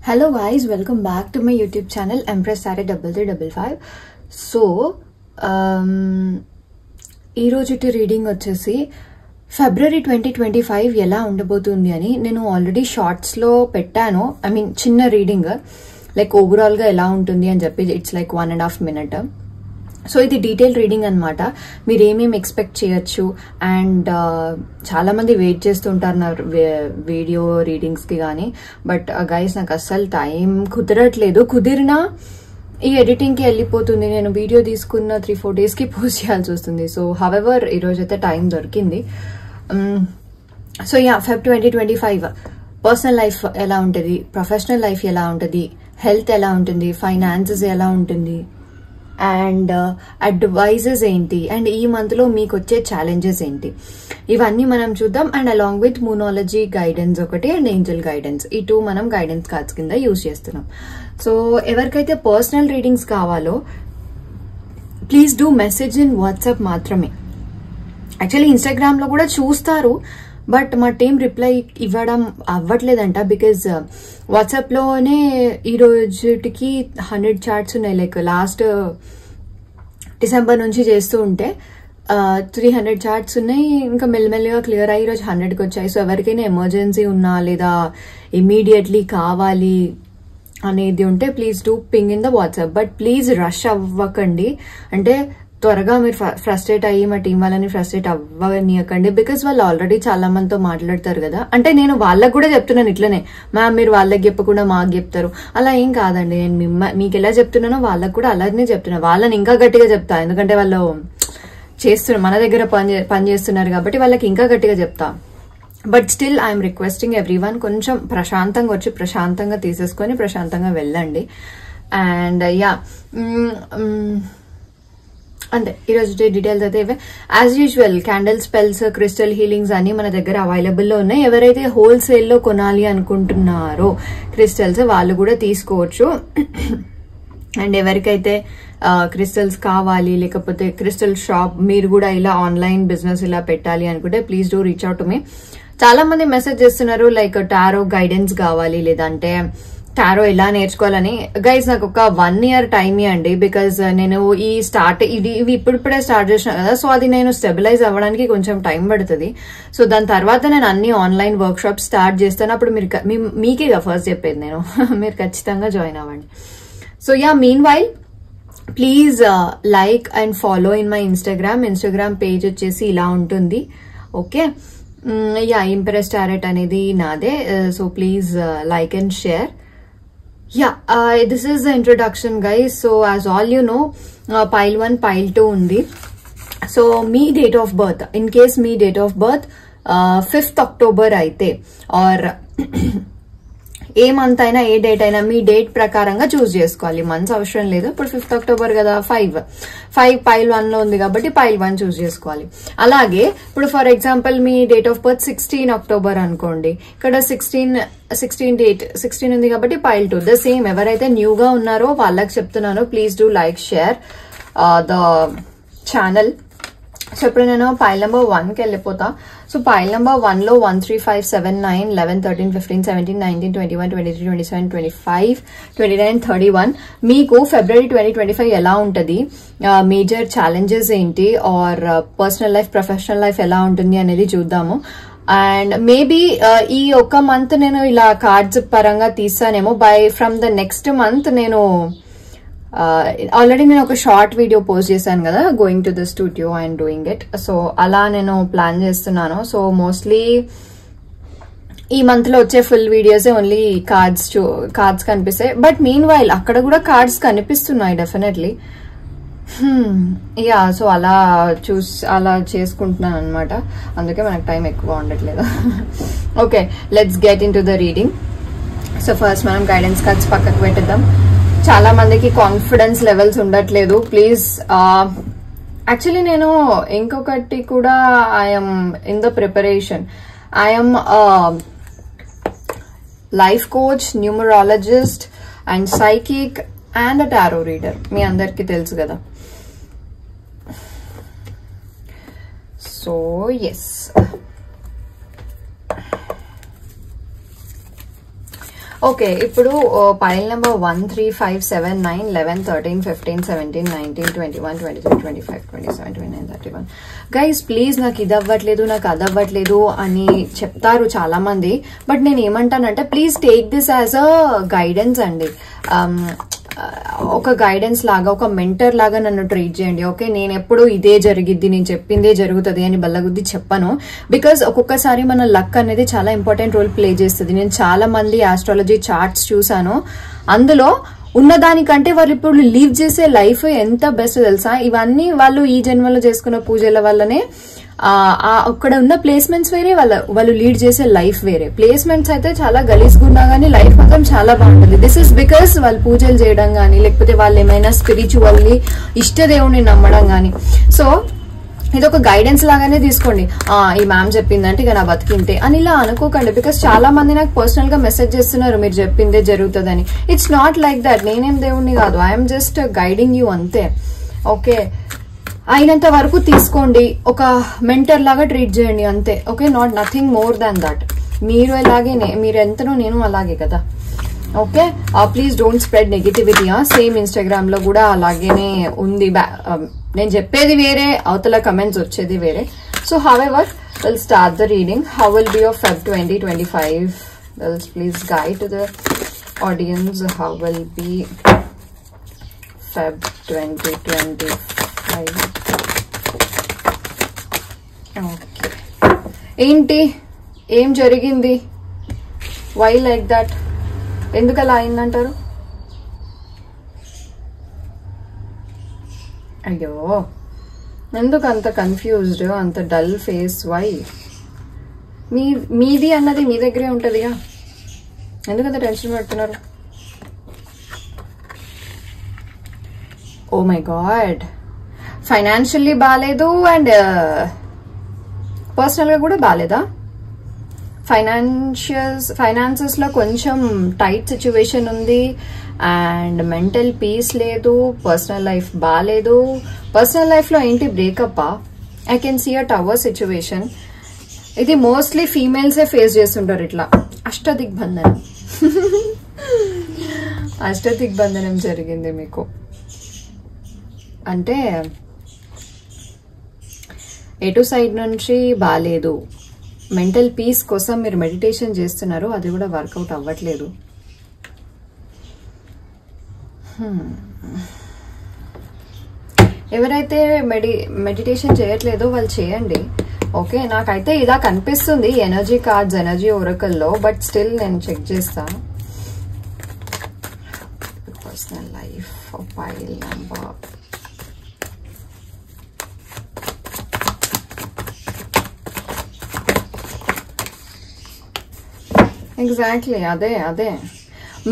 Hello guys, welcome back to my YouTube channel Empress Saree 3355. So, ఈ రోజుటి reading వచ్చేసి ఫిబ్రవరి 2025 ఎలా ఉండబోతుంది అని నేను ఆల్రెడీ షార్ట్స్ లో పెట్టాను. ఐ మీన్ చిన్న రీడింగ్ లైక్ ఓవరాల్ గా ఎలా ఉంటుంది అని చెప్పి ఇట్స్ లైక్ 1.5 minute. సో ఇది డీటెయిల్ రీడింగ్ అనమాట. మీరు ఏమేమి ఎక్స్పెక్ట్ చేయొచ్చు అండ్ చాలా మంది వెయిట్ చేస్తుంటారు నా వీడియో రీడింగ్స్ కి కానీ. బట్ గైస్ నాకు అస్సలు టైం కుదరట్లేదు. కుదిరినా ఈ ఎడిటింగ్ కి వెళ్ళిపోతుంది. నేను వీడియో తీసుకున్న 3-4 days కి పోస్ట్ చేయాల్సి వస్తుంది. సో హవెవర్ ఈ రోజైతే టైం దొరికింది. సో ఫెబ్ 2025 పర్సనల్ లైఫ్ ఎలా ఉంటుంది, ప్రొఫెషనల్ లైఫ్ ఎలా ఉంటుంది, హెల్త్ ఎలా ఉంటుంది, ఫైనాన్సెస్ ఎలా ఉంటుంది అండ్ అడ్వైజెస్ ఏంటి అండ్ ఈ మంత్ లో మీకు వచ్చే ఛాలెంజెస్ ఏంటి ఇవన్నీ మనం చూద్దాం. And along with moonology guidance ఒకటి అండ్ ఏంజల్ గైడెన్స్, ఈ 2 మనం గైడెన్స్ కార్డ్స్ కింద యూజ్ చేస్తున్నాం. సో ఎవరికైతే పర్సనల్ రీడింగ్స్ కావాలో please do message in WhatsApp మాత్రమే. యాక్చువల్లీ ఇన్స్టాగ్రామ్ లో కూడా చూస్తారు బట్ మా టీం రిప్లై ఇవ్వడం అవ్వట్లేదంట. బికాజ్ వాట్సాప్ లోనే ఈ రోజుకి 100 చార్ట్స్ ఉన్నాయి. లైక్ లాస్ట్ డిసెంబర్ నుంచి చేస్తూ ఉంటే 300 చార్ట్స్ ఉన్నాయి. ఇంకా మెల్లమెల్లగా క్లియర్ అయ్యి ఈరోజు 100కి వచ్చాయి. సో ఎవరికైనా ఎమర్జెన్సీ ఉన్నా లేదా ఇమీడియట్లీ కావాలి అనేది ఉంటే please do ping in the WhatsApp. But please rush అవ్వకండి. అంటే త్వరగా మీరు ఫ్రస్ట్రేట్ అయ్యి మా టీం వాళ్ళని ఫ్రస్ట్రేట్ అవ్వనియకండి. బికాస్ వాళ్ళు ఆల్రెడీ చాలా మందితో మాట్లాడతారు కదా. అంటే నేను వాళ్ళకు కూడా చెప్తున్నాను ఇట్లనే, మ్యామ్ మీరు వాళ్ళకి చెప్పకుండా మాకు చెప్తారు, అలా ఏం కాదండి. నేను మీకు ఎలా చెప్తున్నానో వాళ్ళకు కూడా అలానే చెప్తున్నా. వాళ్ళని ఇంకా గట్టిగా చెప్తా, ఎందుకంటే వాళ్ళు చేస్తున్నారు, మన దగ్గర పని చేస్తున్నారు కాబట్టి వాళ్ళకి ఇంకా గట్టిగా చెప్తా. But still I'm requesting everyone, కొంచెం ప్రశాంతంగా వచ్చి ప్రశాంతంగా తీసేసుకొని ప్రశాంతంగా వెళ్ళండి. అండ్ అంతే ఈరోజు డీటెయిల్స్ అయితే ఇవే. As usual candle spells, crystal healings అన్ని మన దగ్గర అవైలబుల్లో ఉన్నాయి. ఎవరైతే హోల్సేల్ లో కొనాలి అనుకుంటున్నారో క్రిస్టల్స్ వాళ్ళు కూడా తీసుకోవచ్చు. అండ్ ఎవరికైతే క్రిస్టల్స్ కావాలి లేకపోతే క్రిస్టల్ షాప్ మీరు కూడా ఇలా ఆన్లైన్ బిజినెస్ ఇలా పెట్టాలి అనుకుంటే please do reach out to me. చాలా మంది మెసేజ్ చేస్తున్నారు లైక్ టారో గైడెన్స్ కావాలి లేదంటే టారో ఎలా నేర్చుకోవాలని. గైస్ నాకు ఒక 1 year టైం ఇవ్వండి. బికాజ్ నేను ఇవి ఇప్పుడిప్పుడే స్టార్ట్ చేసిన కదా. సో అది నేను స్టెబిలైజ్ అవ్వడానికి కొంచెం టైం పడుతుంది. సో దాని తర్వాత నేను అన్ని ఆన్లైన్ వర్క్ షాప్ స్టార్ట్ చేస్తాను. అప్పుడు మీకే ఫస్ట్ చెప్పేది నేను. మీరు ఖచ్చితంగా జాయిన్ అవ్వండి. So mean while please like and follow in my Instagram page వచ్చేసి ఇలా ఉంటుంది. ఓకే, ఇంప్రెస్ టారెట్ అనేది నాదే. So please like and share. This is the introduction guys. So as all you know, pile 1 pile 2 undi. So me date of birth, in case me date of birth 5th October aithe or A month అయినా ఏ date అయినా మీ date ప్రకారంగా చూస్ చేసుకోవాలి. Months అవసరం లేదు. ఇప్పుడు 5th October కదా, 5 pile 1 లో ఉంది కాబట్టి పైల్ 1 చూస్ చేసుకోవాలి. అలాగే ఇప్పుడు for example me date of birth 16 October అనుకోండి. ఇక్కడ 16 ఉంది కాబట్టి పైల్ 2. ద సేమ్ ఎవరైతే న్యూగా ఉన్నారో వాళ్ళకి చెప్తున్నాను, please do like share the channel. So ఇప్పుడు నేను పైల్ నెంబర్ 1 కి వెళ్ళిపోతా. సో పైల్ నెంబర్ 1 లో 1 3 5 7 9 11 13 15 17 19 21 23 27 25 29 31 మీకు ఫిబ్రవరి 2025 ఎలా ఉంటది, మేజర్ ఛాలెంజెస్ ఏంటి or personal life professional life ఎలా ఉంటుంది అనేది చూద్దాము. అండ్ మేబీ ఈ ఒక్క మంత్ నేను ఇలా కార్డ్స్ పరంగా తీసానేమో. ఫ్రమ్ ద నెక్స్ట్ మంత్ నేను ఆల్రెడీ నేను ఒక షార్ట్ వీడియో పోస్ట్ చేశాను కదా, going to the studio and doing it. So అలా నేను ప్లాన్ చేస్తున్నాను. సో మోస్ట్లీ ఈ మంత్ లో వచ్చే ఫుల్ వీడియోస్ ఓన్లీ కార్డ్స్ కనిపిస్తాయి. బట్ మీన్ వైల్ అక్కడ కూడా కార్డ్స్ కనిపిస్తున్నాయి డెఫినెట్లీ. సో అలా చేసుకుంటున్నాను అనమాట. అందుకే మనకు టైం ఎక్కువ ఉండట్లేదు. Okay, let's get into the reading. So first మనం గైడెన్స్ కార్డ్స్ పక్కకు పెట్టిద్దాం. చాలా మందికి కాన్ఫిడెన్స్ లెవెల్స్ ఉండట్లేదు. ప్లీజ్ యాక్చువల్లీ నేను ఇంకొకటి కూడా I'm in the preparation. I'm life coach, numerologist and psychic and tarot reader. మీ అందరికి తెలుసు కదా. సో ఎస్, ఓకే, ఇప్పుడు పైల్ నెంబర్ 1 3 5 7 9 11 13 15 17 19 21 23 25 27 29 31. గైస్ ప్లీజ్ నాకు ఇది అవ్వట్లేదు, నాకు అది అవ్వట్లేదు అని చెప్తారు చాలా మంది. బట్ నేను ఏమంటానంటే please take this as a guidance అండి. ఒక గైడెన్స్ లాగా, ఒక మెంటర్ లాగా నన్ను ట్రీట్ చేయండి. ఓకే, నేను ఎప్పుడు ఇదే జరిగిద్ది, నేను చెప్పిందే జరుగుతుంది అని బల్లగుద్ది చెప్పను. బికాస్ ఒక్కొక్కసారి మన లక్ అనేది చాలా ఇంపార్టెంట్ రోల్ ప్లే చేస్తుంది. నేను చాలా మంది ఆస్ట్రాలజీ చార్ట్స్ చూసాను, అందులో ఉన్నదానికంటే వాళ్ళు ఇప్పుడు లీవ్ చేసే లైఫ్ ఎంత బెస్ట్ తెలుసా. ఇవన్నీ వాళ్ళు ఈ జన్మలో చేసుకున్న పూజల వల్లనే అక్కడ ఉన్న ప్లేస్మెంట్స్ వేరే, వాళ్ళు లీడ్ చేసే లైఫ్ వేరే. ప్లేస్మెంట్స్ అయితే చాలా గలీజ్గా ఉన్నా గానీ లైఫ్ మాత్రం చాలా బాగుంటుంది. దిస్ ఇస్ బికాస్ వాళ్ళు పూజలు చేయడం గానీ, లేకపోతే వాళ్ళు ఏమైనా స్పిరిచువల్లీ ఇష్టదేవుని నమ్మడం గానీ. సో ఇది ఒక గైడెన్స్ లాగానే తీసుకోండి. ఈ మ్యామ్ చెప్పిందంటే ఇక నా బతికింటే అని ఇలా అనుకోకండి. బికాస్ చాలా మంది నాకు పర్సనల్ గా మెసేజ్ చేస్తున్నారు మీరు చెప్పిందే జరుగుతుందని. It's not like that. నేనేం దేవుణ్ణి కాదు, ఐఎమ్ జస్ట్ గైడింగ్ యూ అంతే. ఓకే, అయినంత వరకు తీసుకోండి, ఒక మెంటర్ లాగా ట్రీట్ చేయండి అంతే. Okay, not nothing more than that. మీరు ఎలాగే, మీరు ఎంతనో నేను అలాగే కదా. Okay, please don't spread negativity. Same Instagram లో కూడా అలాగేనే ఉంది. నేను చెప్పేది వేరే, అవతల కమెంట్స్ వచ్చేది వేరే. So however will start the reading. How will be your Feb 2025? Please guide to the audience. How will be Feb 2025? Okay, ఏంటి, ఏం జరిగింది, వై లైక్ దట్, ఎందుకు అలా అయిందంటారు? అయ్యో, ఎందుకు అంత కన్ఫ్యూజ్డ్, అంత డల్ ఫేస్, వై? మీది అన్నది మీ దగ్గరే ఉంటుందిగా, ఎందుకంత టెన్షన్ పడుతున్నారు? ఓ మై గాడ్, ఫైనాన్షియల్లీ బాగాలేదు అండ్ పర్సనల్ గా కూడా బాగాలేదా? ఫైనాన్సెస్ లో కొంచెం టైట్ సిచ్యువేషన్ ఉంది అండ్ మెంటల్ పీస్ లేదు, పర్సనల్ లైఫ్ బాగాలేదు. పర్సనల్ లైఫ్ లో ఏంటి, breakup? I can see a tower situation. ఇది మోస్ట్లీ ఫీమేల్సే ఫేస్ చేస్తుంటారు ఇట్లా. అష్టదిగ్బంధనం అష్టదిగ్బంధనం జరిగింది మీకు. అంటే ఎటు సైడ్ నుంచి బాగాలేదు, మెంటల్ పీస్ కోసం మీరు మెడిటేషన్ చేస్తున్నారు, అది కూడా వర్కౌట్ అవ్వట్లేదు. ఎవరైతే మెడిటేషన్ చేయట్లేదో వాళ్ళు చేయండి. ఓకే, నాకైతే ఇలా కనిపిస్తుంది ఎనర్జీ కార్డ్స్, ఎనర్జీ ఒరకల్లో. బట్ స్టిల్ నేను చెక్ చేస్తా. Personal life pile number exactly అదే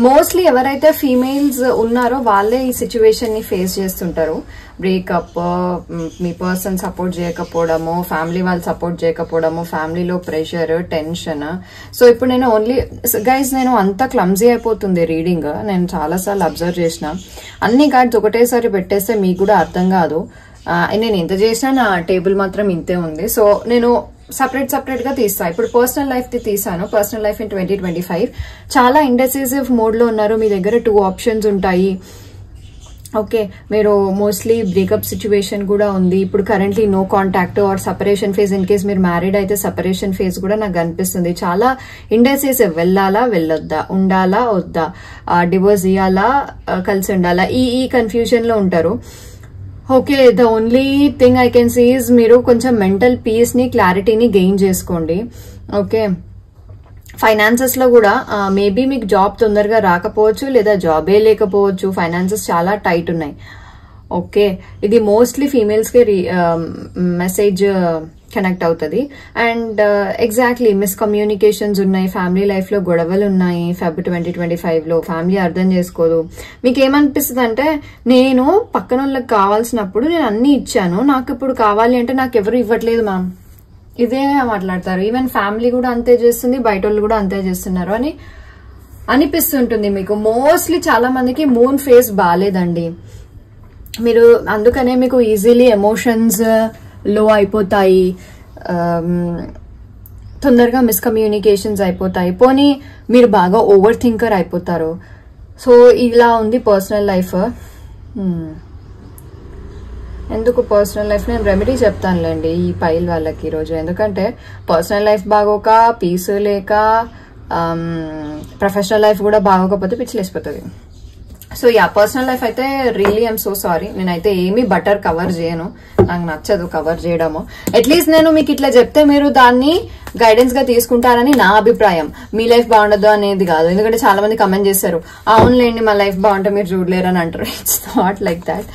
మోస్ట్లీ ఎవరైతే ఫీమేల్స్ ఉన్నారో వాళ్ళే ఈ సిచ్యువేషన్ ని ఫేస్ చేస్తుంటారు. బ్రేకప్, మీ పర్సన్ సపోర్ట్ చేయకపోవడము, ఫ్యామిలీ వాళ్ళు సపోర్ట్ చేయకపోవడము, ఫ్యామిలీలో ప్రెషర్, టెన్షన్. సో ఇప్పుడు నేను ఓన్లీ గైజ్, నేను అంతా క్లమ్జీ అయిపోతుంది రీడింగ్. నేను చాలాసార్లు అబ్జర్వ్ చేసిన, అన్ని కార్డ్స్ ఒకటేసారి పెట్టేస్తే మీకు కూడా అర్థం కాదు. నేను ఎంత చేసినా నా టేబుల్ మాత్రం ఇంతే ఉంది. సో నేను సపరేట్ గా తీస్తా. ఇప్పుడు పర్సనల్ లైఫ్ ది తీసాను. పర్సనల్ లైఫ్ ఇన్ 2025 చాలా ఇండెసిసివ్ మోడ్ లో ఉన్నారు. మీ దగ్గర 2 ఆప్షన్స్ ఉంటాయి. ఓకే, మీరు మోస్ట్లీ బ్రేకప్ సిచ్యువేషన్ కూడా ఉంది. ఇప్పుడు currently no contact or separation phase. In case మీరు మ్యారీడ్ అయితే సపరేషన్ ఫేజ్ కూడా నాకు కనిపిస్తుంది. చాలా ఇండెసిసివ్, వెళ్ళాలా వెళ్ళొద్దా, ఉండాలా వద్దా, డివోర్స్ ఇయ్యాలా కలిసి ఉండాలా, ఈ కన్ఫ్యూజన్ లో ఉంటారు. Okay, the only thing I can see is మీరు కొంచెం మెంటల్ పీస్ ని, క్లారిటీని గెయిన్ చేసుకోండి. ఓకే, ఫైనాన్సెస్ లో కూడా మేబీ మీకు జాబ్ తొందరగా రాకపోవచ్చు, లేదా జాబే లేకపోవచ్చు. ఫైనాన్సెస్ చాలా టైట్ ఉన్నాయి. ఓకే, ఇది మోస్ట్లీ ఫీమేల్స్ కి మెసేజ్ కనెక్ట్ అవుతుంది. అండ్ ఎగ్జాక్ట్లీ మిస్కమ్యూనికేషన్స్ ఉన్నాయి, ఫ్యామిలీ లైఫ్ లో గొడవలు ఉన్నాయి. Feb 2025 లో ఫ్యామిలీ అర్థం చేసుకోదు. మీకు ఏమనిపిస్తుంది అంటే, నేను పక్కన వాళ్ళకి కావాల్సినప్పుడు నేను అన్ని ఇచ్చాను, నాకు ఇప్పుడు కావాలి అంటే నాకు ఎవరు ఇవ్వట్లేదు మ్యామ్, ఇదే మాట్లాడతారు. ఈవెన్ ఫ్యామిలీ కూడా అంతే చేస్తుంది, బయట వాళ్ళు కూడా అంతే చేస్తున్నారు అని అనిపిస్తుంటుంది మీకు. మోస్ట్లీ చాలా మందికి మూన్ ఫేజ్ బాగాలేదండి. మీరు అందుకనే మీకు ఈజీలీ ఎమోషన్స్ లో అయిపోతాయి. తొందరగా మిస్కమ్యూనికేషన్స్ అయిపోతాయి, పోనీ మీరు బాగా ఓవర్ థింకర్ అయిపోతారు. సో ఇలా ఉంది పర్సనల్ లైఫ్. ఎందుకు పర్సనల్ లైఫ్ నేను రెమెడీ చెప్తానులేండి ఈ పైల్ వాళ్ళకి ఈరోజు. ఎందుకంటే పర్సనల్ లైఫ్ బాగోక, పీస్ లేక, ప్రొఫెషనల్ లైఫ్ కూడా బాగోకపోతే పిచ్చిలేసిపోతుంది. సో యా, పర్సనల్ లైఫ్ అయితే రియలీ ఐఎమ్ సో సారీ. నేనైతే ఏమీ బటర్ కవర్ చేయను, నాకు నచ్చదు కవర్ చేయడము. అట్లీస్ట్ నేను మీకు ఇట్లా చెప్తే మీరు దాన్ని గైడెన్స్ గా తీసుకుంటారని నా అభిప్రాయం. మీ లైఫ్ బాగుండదు అనేది కాదు. ఎందుకంటే చాలా మంది కమెంట్ చేశారు, అవునులేండి మా లైఫ్ బాగుంటే మీరు చూడలేరు అని అంటారు. It's not like that.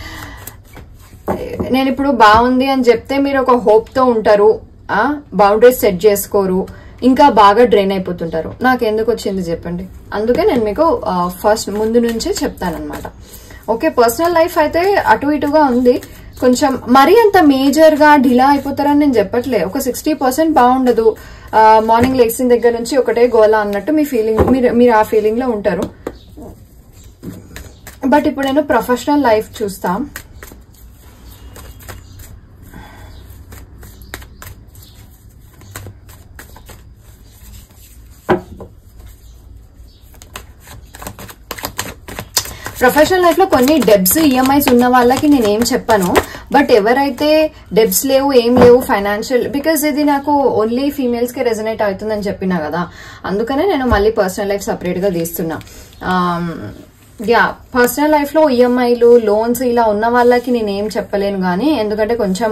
నేను ఇప్పుడు బాగుంది అని చెప్తే మీరు ఒక హోప్ తో ఉంటారు, బౌండరీస్ సెట్ చేసుకోరు, ఇంకా బాగా డ్రైన్ అయిపోతుంటారు. నాకు ఎందుకు వచ్చింది చెప్పండి. అందుకే నేను మీకు ఫస్ట్ ముందు నుంచే చెప్తానన్నమాట. ఓకే, పర్సనల్ లైఫ్ అయితే అటు ఇటుగా ఉంది. కొంచెం మరీ అంత మేజర్ గా ఢిలా అయిపోతారని నేను చెప్పట్లే. ఒక 60% బాగుండదు. మార్నింగ్ లెగ్సిన దగ్గర నుంచి ఒకటే గోలా అన్నట్టు మీ ఫీలింగ్, మీరు ఆ ఫీలింగ్ లో ఉంటారు. బట్ ఇప్పుడు నేను ప్రొఫెషనల్ లైఫ్ చూస్తాం. ప్రొఫెషనల్ లైఫ్ లో కొన్ని డెబ్స్, ఈఎంఐస్ ఉన్న వాళ్ళకి నేనేం చెప్పాను. బట్ ఎవరైతే డెబ్స్ లేవు, ఏం లేవు ఫైనాన్షియల్, బికాస్ ఇది నాకు ఓన్లీ ఫీమేల్స్ కి రెజనేట్ అవుతుందని చెప్పినా కదా, అందుకనే నేను మళ్ళీ పర్సనల్ లైఫ్ సపరేట్ గా తీస్తున్నా. యా, పర్సనల్ లైఫ్ లో ఈఎంఐలు, లోన్స్ ఇలా ఉన్న వాళ్ళకి నేనేం చెప్పలేను కానీ, ఎందుకంటే కొంచెం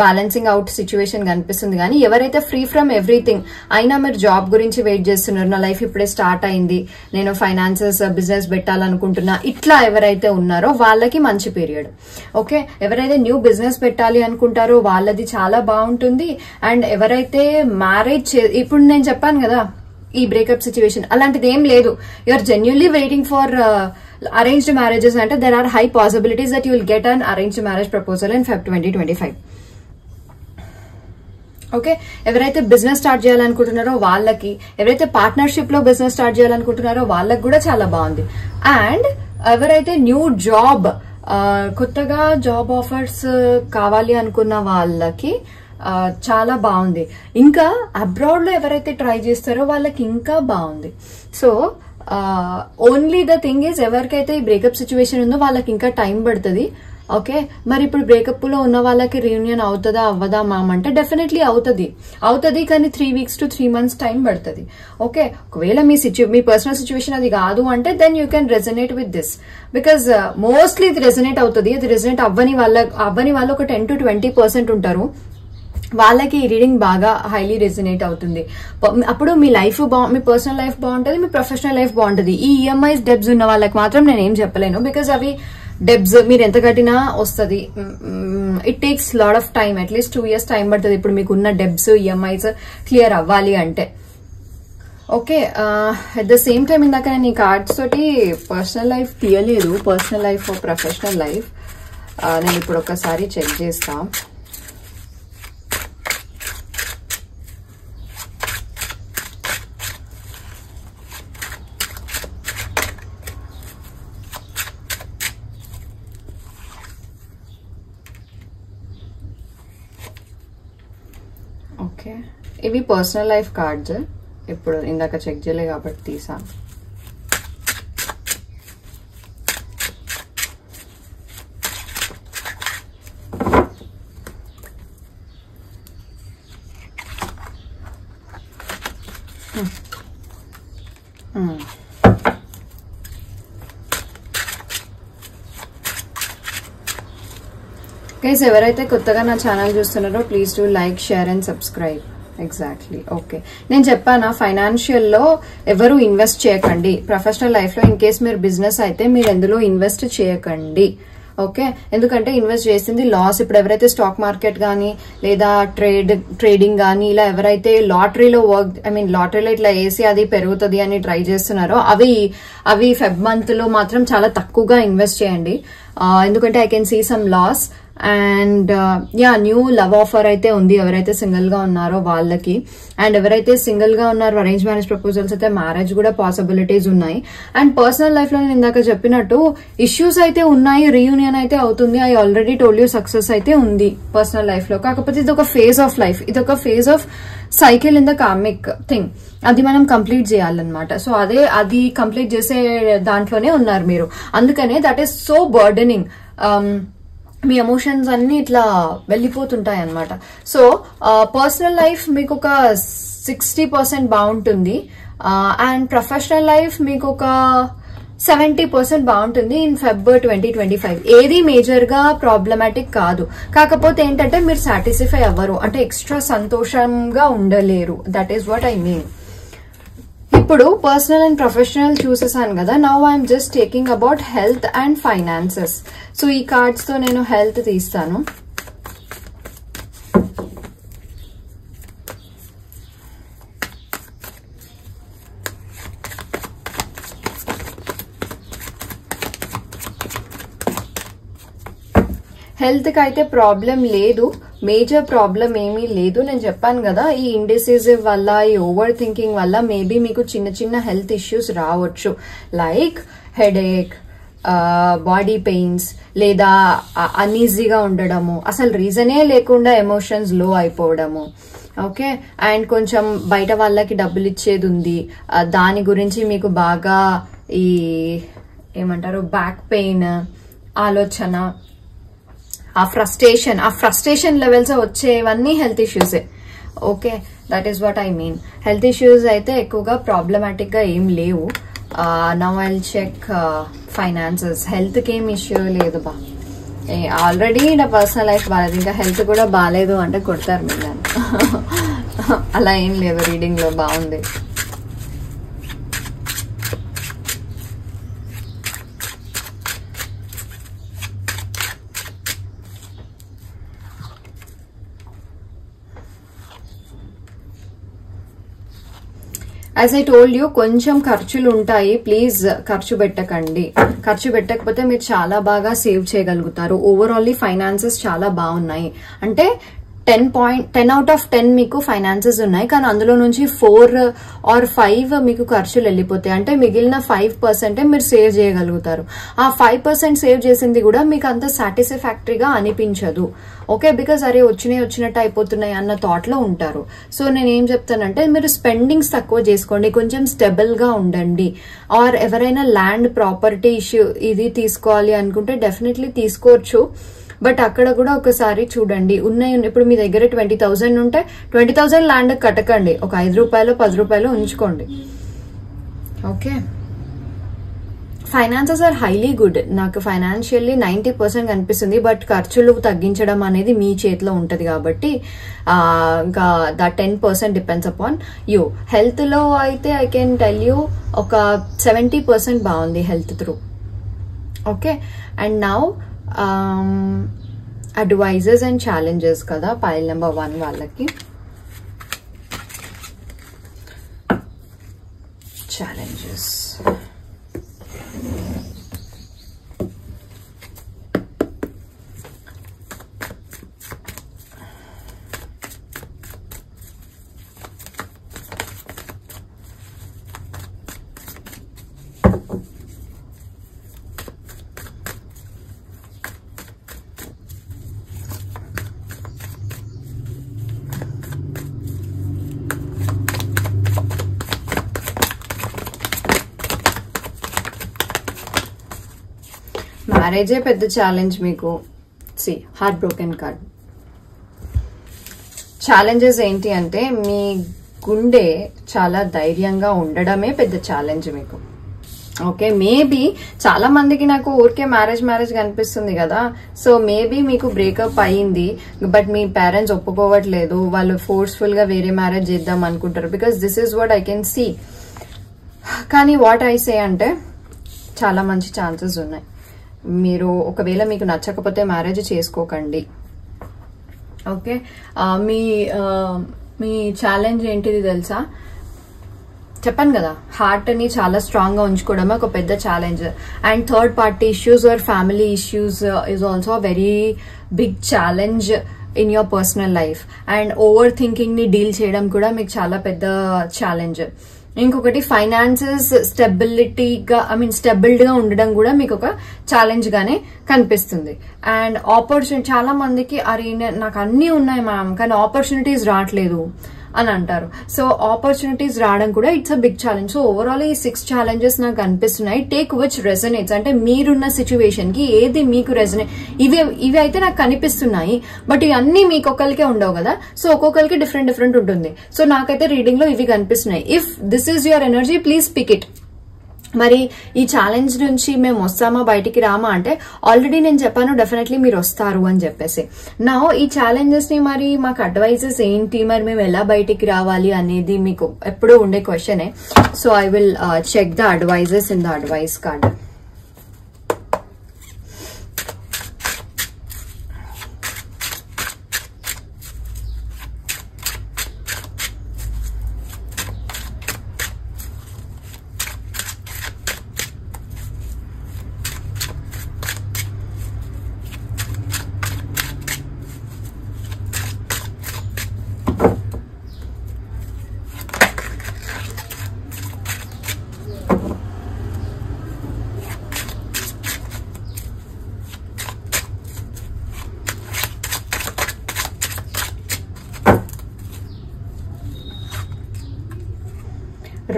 బ్యాలెన్సింగ్ అవుట్ సిచ్యువేషన్ కనిపిస్తుంది. కానీ ఎవరైతే ఫ్రీ ఫ్రమ్ ఎవ్రీథింగ్ అయినా మీరు జాబ్ గురించి వెయిట్ చేస్తున్నారు, నా లైఫ్ ఇప్పుడే స్టార్ట్ అయింది, నేను ఫైనాన్సెస్ బిజినెస్ పెట్టాలనుకుంటున్నా, ఇట్లా ఎవరైతే ఉన్నారో వాళ్ళకి మంచి పీరియడ్. ఓకే, ఎవరైతే న్యూ బిజినెస్ పెట్టాలి అనుకుంటారో వాళ్ళది చాలా బాగుంటుంది. అండ్ ఎవరైతే మ్యారేజ్, ఇప్పుడు నేను చెప్పాను కదా ఈ బ్రేకప్ సిచ్యువేషన్, అలాంటిది ఏం లేదు. You're genuinely waiting for arranged marriages అంటే there are high possibilities that you will get an arranged marriage proposal in Feb 2025. Okay, ఎవరైతే బిజినెస్ స్టార్ట్ చేయాలనుకుంటున్నారో వాళ్ళకి, ఎవరైతే పార్ట్నర్షిప్ లో బిజినెస్ స్టార్ట్ చేయాలనుకుంటున్నారో వాళ్ళకి కూడా చాలా బాగుంది. అండ్ ఎవరైతే న్యూ జాబ్, కొత్తగా జాబ్ ఆఫర్స్ కావాలి అనుకున్న వాళ్ళకి చాలా బాగుంది. ఇంకా అబ్రాడ్ లో ఎవరైతే ట్రై చేస్తారో వాళ్ళకి ఇంకా బాగుంది. So only the thing is, ఎవరికైతే ఈ బ్రేకప్ సిచ్యువేషన్ ఉందో వాళ్ళకి ఇంకా టైం పడుతుంది. ఓకే, మరి ఇప్పుడు బ్రేకప్ లో ఉన్న వాళ్ళకి రీయూనియన్ అవుతుందా అవ్వదా మామ్ అంటే డెఫినెట్లీ అవుతుంది, కానీ 3 weeks to 3 months టైం పడుతుంది. ఓకే, ఒకవేళ మీ పర్సనల్ సిచ్యువేషన్ అది కాదు అంటే then you can resonate with this, because mostly ఇది రెజనేట్ అవుతుంది. అది రెజనేట్ అవ్వని వాళ్ళు ఒక 10 to 20% ఉంటారు. వాళ్ళకి ఈ రీడింగ్ బాగా హైలీ రెజనేట్ అవుతుంది. అప్పుడు మీ లైఫ్ మీ పర్సనల్ లైఫ్ బాగుంటుంది, మీ ప్రొఫెషనల్ లైఫ్ బాగుంటుంది. ఈ ఈఎంఐస్ డెబ్స్ ఉన్న వాళ్ళకి మాత్రం నేను ఏం చెప్పలేను, బికాస్ అవి డెబ్స్ మీరు ఎంత కట్టినా వస్తుంది. It takes lot of time, at least 2 years time పడుతుంది ఇప్పుడు మీకున్న డెబ్స్, ఈఎంఐస్ క్లియర్ అవ్వాలి అంటే. Okay, at the same time ఇందాక నేను ఈ కార్డ్స్ తోటి పర్సనల్ లైఫ్ తీయలేదు, పర్సనల్ లైఫ్ ప్రొఫెషనల్ లైఫ్ నేను ఇప్పుడు ఒకసారి చెక్ చేస్తా. ఓకే, ఇవి పర్సనల్ లైఫ్ కార్డ్స్. ఇప్పుడు ఇందాక చెక్ చేయలే కాబట్టి తీసా. గైస్, ఎవరైతే కొత్తగా నా ఛానల్ చూస్తున్నారో please do like, share and subscribe. Exactly. Okay, నేను చెప్పానా ఫైనాన్షియల్ లో ఎవరు ఇన్వెస్ట్ చేయకండి. ప్రొఫెషనల్ లైఫ్ లో ఇన్ కేస్ మీరు బిజినెస్ అయితే మీరు ఎందులో ఇన్వెస్ట్ చేయకండి. ఓకే, ఎందుకంటే ఇన్వెస్ట్ చేసింది లాస్. ఇప్పుడు ఎవరైతే స్టాక్ మార్కెట్ గానీ లేదా ట్రేడింగ్ గానీ ఇలా ఎవరైతే లాటరీలో లాటరీలో ఇట్లా వేసి అది పెరుగుతుంది అని ట్రై చేస్తున్నారో అవి Feb month లో మాత్రం చాలా తక్కువగా ఇన్వెస్ట్ చేయండి. ఎందుకంటే I can see some loss. And new love offer అయితే ఉంది ఎవరైతే సింగిల్ గా ఉన్నారో వాళ్ళకి. అండ్ ఎవరైతే సింగిల్ గా ఉన్నారో అరేంజ్ మ్యారేజ్ ప్రపోజల్స్ అయితే మ్యారేజ్ కూడా పాసిబిలిటీస్ ఉన్నాయి. అండ్ పర్సనల్ లైఫ్ లో నేను ఇందాక చెప్పినట్టు ఇష్యూస్ అయితే ఉన్నాయి, రీయూనియన్ అయితే అవుతుంది. I already told you success అయితే ఉంది పర్సనల్ లైఫ్ లో. కాకపోతే ఇది ఒక ఫేజ్ ఆఫ్ లైఫ్, ఇది ఒక phase of cycle in the karmic thing. అది మనం కంప్లీట్ చేయాలన్నమాట. సో అది కంప్లీట్ చేసే దాంట్లోనే ఉన్నారు మీరు. అందుకనే దట్ ఈస్ సో బర్డెనింగ్. మీ ఎమోషన్స్ అన్ని ఇట్లా వెళ్ళిపోతుంటాయి అనమాట. సో పర్సనల్ లైఫ్ మీకు ఒక 60% బాగుంటుంది. అండ్ ప్రొఫెషనల్ లైఫ్ మీకు ఒక 70% బాగుంటుంది ఇన్ Feb 2025. ఏది మేజర్ గా ప్రాబ్లమాటిక్ కాదు. కాకపోతే ఏంటంటే మీరు సాటిస్ఫై అవ్వరు, అంటే ఎక్స్ట్రా సంతోషంగా ఉండలేరు. That is what I mean. ఇప్పుడు పర్సనల్ అండ్ ప్రొఫెషనల్ చూసేసాను కదా. Now I'm just taking about health and finances. So ఈ కార్డ్స్ తో నేను హెల్త్ తీస్తాను. హెల్త్ కి అయితే ప్రాబ్లం లేదు, మేజర్ ప్రాబ్లం ఏమీ లేదు. నేను చెప్పాను కదా, ఈ ఇండిసిజివ్ వల్ల, ఈ ఓవర్ థింకింగ్ వల్ల మేబీ మీకు చిన్న చిన్న హెల్త్ ఇష్యూస్ రావచ్చు. లైక్ హెడేక్, బాడీ పెయిన్స్, లేదా అన్ఈజీగా ఉండడము, అసలు రీజనే లేకుండా ఎమోషన్స్ లో అయిపోవడము. ఓకే. అండ్ కొంచెం బయట వాళ్ళకి డబ్బులు ఇచ్చేది ఉంది, దాని గురించి మీకు బాగా ఈ ఏమంటారు బ్యాక్ పెయిన్, ఆలోచన, ఆ ఫ్రస్ట్రేషన్ లెవెల్స్ వచ్చేవన్నీ హెల్త్ ఇష్యూసే. Okay, that is what I mean. Health issues అయితే ఎక్కువగా ప్రాబ్లమాటిక్ గా ఏం లేవు. Now I will check finances. Health కి ఏం ఇష్యూ లేదు బా. ఆల్రెడీ నా పర్సనల్ లైఫ్ బాగాలేదు, ఇంకా హెల్త్ కూడా బాగాలేదు అంటే కొడతారు మీరు. అలా ఏం లేదు, రీడింగ్ లో బాగుంది. యాజ్ ఐ టోల్డ్ యూ, కొంచెం ఖర్చులు ఉంటాయి. ప్లీజ్ ఖర్చు పెట్టకండి. ఖర్చు పెట్టకపోతే మీరు చాలా బాగా సేవ్ చేయగలుగుతారు. ఓవరాల్లీ ఫైనాన్సెస్ చాలా బాగున్నాయి. అంటే 10 out of 10 మీకు ఫైనాన్సెస్ ఉన్నాయి, కానీ అందులో నుంచి 4 or 5 మీకు ఖర్చులు వెళ్ళిపోతాయి. అంటే మిగిలిన 5% మీరు సేవ్ చేయగలుగుతారు. ఆ 5% సేవ్ చేసింది కూడా మీకు అంత సాటిస్ఫాక్టరీగా అనిపించదు. ఓకే, బికాస్ అరే వచ్చినట్టు అయిపోతున్నాయి అన్న థాట్ లో ఉంటారు. సో నేను ఏం చెప్తానంటే, మీరు స్పెండింగ్స్ తక్కువ చేసుకోండి, కొంచెం స్టెబుల్ గా ఉండండి. ఆర్ ఎవరైనా ల్యాండ్ ప్రాపర్టీ ఇష్యూ ఇది తీసుకోవాలి అనుకుంటే డెఫినెట్లీ తీసుకోవచ్చు. బట్ అక్కడ కూడా ఒకసారి చూడండి. ఇప్పుడు మీ దగ్గర 20,000 ఉంటే 20,000 ల్యాండ్ కట్టకండి, ఒక 5 రూపాయలు 10 రూపాయలు ఉంచుకోండి. Okay. Finances are highly good. నాకు ఫైనాన్షియల్లీ 90% కనిపిస్తుంది. బట్ ఖర్చులు తగ్గించడం అనేది మీ చేతిలో ఉంటది కాబట్టి ఇంకా the 10% depends upon you. Health లో అయితే ఐ కెన్ టెల్ యూ ఒక 70% బాగుంది health through. Okay. And now advisors and challenges కదా, పైల్ నెంబర్ 1 వాళ్ళకి ఛాలెంజెస్. మ్యారేజే పెద్ద ఛాలెంజ్ మీకు. See heart broken card. Challenges ఏంటి అంటే, మీ గుండె చాలా ధైర్యంగా ఉండడమే పెద్ద ఛాలెంజ్ మీకు. ఓకే, మేబీ చాలా మందికి నాకు ఊరికే మ్యారేజ్ కనిపిస్తుంది కదా. సో మేబీ మీకు బ్రేకప్ అయ్యింది, బట్ మీ పేరెంట్స్ ఒప్పుకోవట్లేదు, వాళ్ళు ఫోర్స్ఫుల్ గా వేరే మ్యారేజ్ చేద్దాం అనుకుంటారు. Because this is what I can see. కానీ వాట్ ఐ సే అంటే, చాలా మంచి ఛాన్సెస్ ఉన్నాయి. మీరు ఒకవేళ మీకు నచ్చకపోతే మ్యారేజ్ చేసుకోకండి. ఓకే. మీ ఛాలెంజ్ ఏంటిది తెలుసా? చెప్పాను కదా, హార్ట్ ని చాలా స్ట్రాంగ్ గా ఉంచుకోవడమే ఒక పెద్ద challenge. And third party issues or family issues is also very big challenge in your personal life. And over thinking ని డీల్ చేయడం కూడా మీకు చాలా పెద్ద ఛాలెంజ్. ఇంకొకటి ఫైనాన్సెస్ స్టెబిల్డ్ గా ఉండడం కూడా మీకు ఒక ఛాలెంజ్ గానే కనిపిస్తుంది. అండ్ ఆపర్చునిటీ, చాలా మందికి అరే నాకు అన్ని ఉన్నాయి మ్యామ్ కానీ ఆపర్చునిటీస్ రావట్లేదు అని అంటారు. సో ఆపర్చునిటీస్ రావడం కూడా it's a big challenge. So overall ఈ 6 ఛాలెంజెస్ నాకు కనిపిస్తున్నాయి. టేక్ విచ్ రెజనేట్స్, అంటే మీరున్న సిచ్యువేషన్ కి ఏది మీకు రెజనేట్. ఇవి అయితే నాకు కనిపిస్తున్నాయి, బట్ ఇవన్నీ మీకు ఒక్కరికే ఉండవు కదా. సో ఒక్కొక్కరికి డిఫరెంట్ ఉంటుంది. సో నాకైతే రీడింగ్ లో ఇవి కనిపిస్తున్నాయి. If this is your energy, please pick it. మరి ఈ ఛాలెంజ్ నుంచి మేము వస్తామా, బయటికి రామా అంటే ఆల్రెడీ నేను చెప్పాను డెఫినెట్లీ మీరు వస్తారు అని చెప్పేసి. నా ఈ ఛాలెంజెస్ ని మరి మాకు అడ్వైజెస్ ఏంటి, మరి మేము ఎలా బయటికి రావాలి అనేది మీకు ఎప్పుడూ ఉండే క్వశ్చనే. So I will check the advises in the advice card.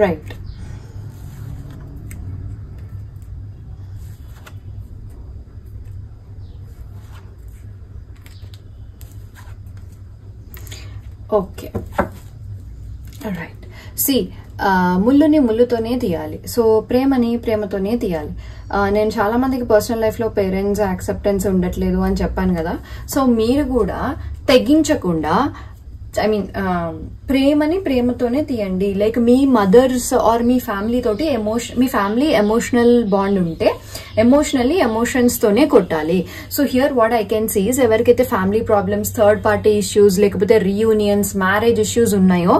Right, okay right. సి ముళ్ళుని ముళ్ళుతోనే తీయాలి. సో ప్రేమని ప్రేమతోనే తీయాలి. నేను చాలా మందికి పర్సనల్ లైఫ్ లో పేరెంట్స్ యాక్సెప్టెన్స్ ఉండట్లేదు అని చెప్పాను కదా. సో మీరు కూడా తెగించకుండా ప్రేమని ప్రేమతోనే తీయండి. లైక్ మీ మదర్స్ ఆర్ మీ ఫ్యామిలీ తోటి మీ ఫ్యామిలీ ఎమోషనల్ బాండ్ ఉంటే ఎమోషనల్లీ ఎమోషన్స్ తోనే కొట్టాలి. So here what I can see is, ఎవరికైతే family problems, third party issues, లేకపోతే రీయూనియన్స్, మ్యారేజ్ ఇష్యూస్ ఉన్నాయో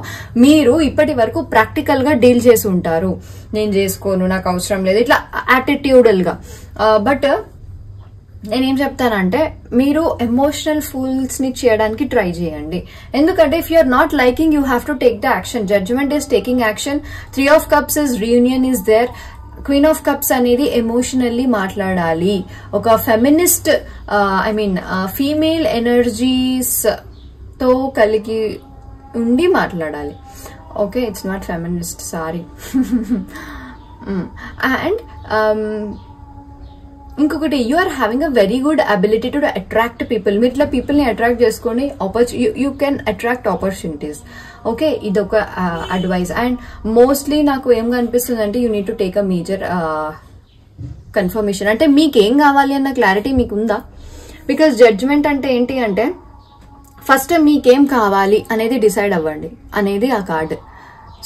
మీరు ఇప్పటి వరకు ప్రాక్టికల్ గా డీల్ చేసి ఉంటారు. నేను చేసుకోను, నాకు అవసరం లేదు, ఇట్లా యాటిట్యూడల్ గా. బట్ నేనేం చెప్తానంటే మీరు ఎమోషనల్ ఫూల్స్ ని చేయడానికి ట్రై చేయండి. ఎందుకంటే if you're not liking, you have to take the action. Judgment is taking action. 3 of Cups is reunion is there. Queen of cups అనేది ఎమోషనల్లీ మాట్లాడాలి. ఒక ఫెమినిస్ట్ ఫీమేల్ ఎనర్జీస్ తో కలిగి ఉండి మాట్లాడాలి. Okay, it's not feminist, sorry. And ఇంకొకటి, you are having a very good ability to attract people. మీరు ఇట్లా పీపుల్ ని అట్రాక్ట్ చేసుకోండి. You can attract opportunities. Okay, ఇదొక అడ్వైస్. అండ్ మోస్ట్లీ నాకు ఏం కనిపిస్తుంది అంటే you need to take a major confirmation. అంటే మీకేం కావాలి అన్న క్లారిటీ మీకుందా? బికాస్ జడ్జ్మెంట్ అంటే ఏంటి అంటే ఫస్ట్ మీకేం కావాలి అనేది డిసైడ్ అవ్వండి అనేది ఆ card.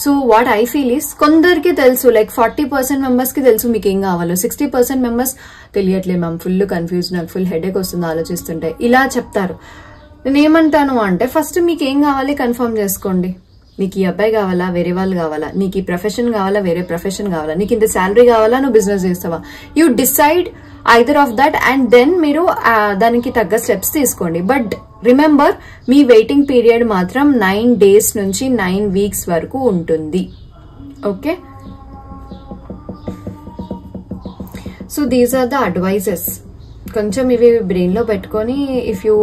So what I feel is, కొందరికి తెలుసు, లైక్ 40% మెంబర్స్ కి తెలుసు మీకు ఏం కావాలో. 60% మెంబర్స్ తెలియట్లేదు మ్యామ్, ఫుల్ కన్ఫ్యూజ్, నాకు ఫుల్ హెడేక్ వస్తుంది ఆలోచిస్తుంటే, ఇలా చెప్తారు. నేనేమంటాను అంటే ఫస్ట్ మీకు ఏం కావాలి కన్ఫర్మ్ చేసుకోండి. నీకు ఈ అబ్బాయి కావాలా, వేరే వాళ్ళు కావాలా, నీకు ఈ ప్రొఫెషన్ కావాలా, వేరే ప్రొఫెషన్ కావాలా, నీకు ఇంత శాలరీ కావాలా, నువ్వు బిజినెస్ చేస్తావా, you decide either of that and then మీరు దానికి తగ్గ స్టెప్స్ తీసుకోండి. బట్ రిమెంబర్, మీ వెయిటింగ్ పీరియడ్ మాత్రం 9 days నుంచి 9 weeks వరకు ఉంటుంది. Okay, so these are the advises. కొంచెం ఇవి బ్రెయిన్ లో పెట్టుకొని if you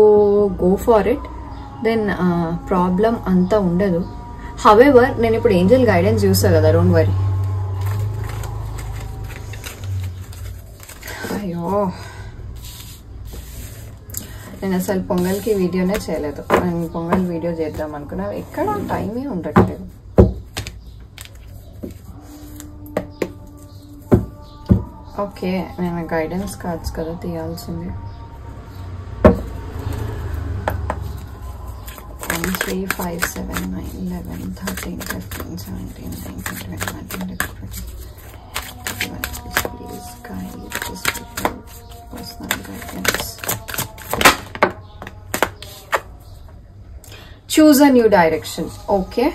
go for it then problem అంతా ఉండదు. హవెవర్ నేను ఇప్పుడు ఏంజల్ గైడెన్స్ చూస్తా కదా, డోంట్ వరీ. అయ్యో, నేను అసలు పొంగల్కి వీడియోనే చేయలేదు. నేను పొంగల్ వీడియో చేద్దాం అనుకున్నా, ఎక్కడ టైమే ఉండట్లేదు. ఓకే, నేను గైడెన్స్ కార్డ్స్ కదా తీయాల్సింది. 1 3 5 7 9 11 13 15 17 19 20 21 22 please guide this people personal guidance. Choose a new direction. Okay,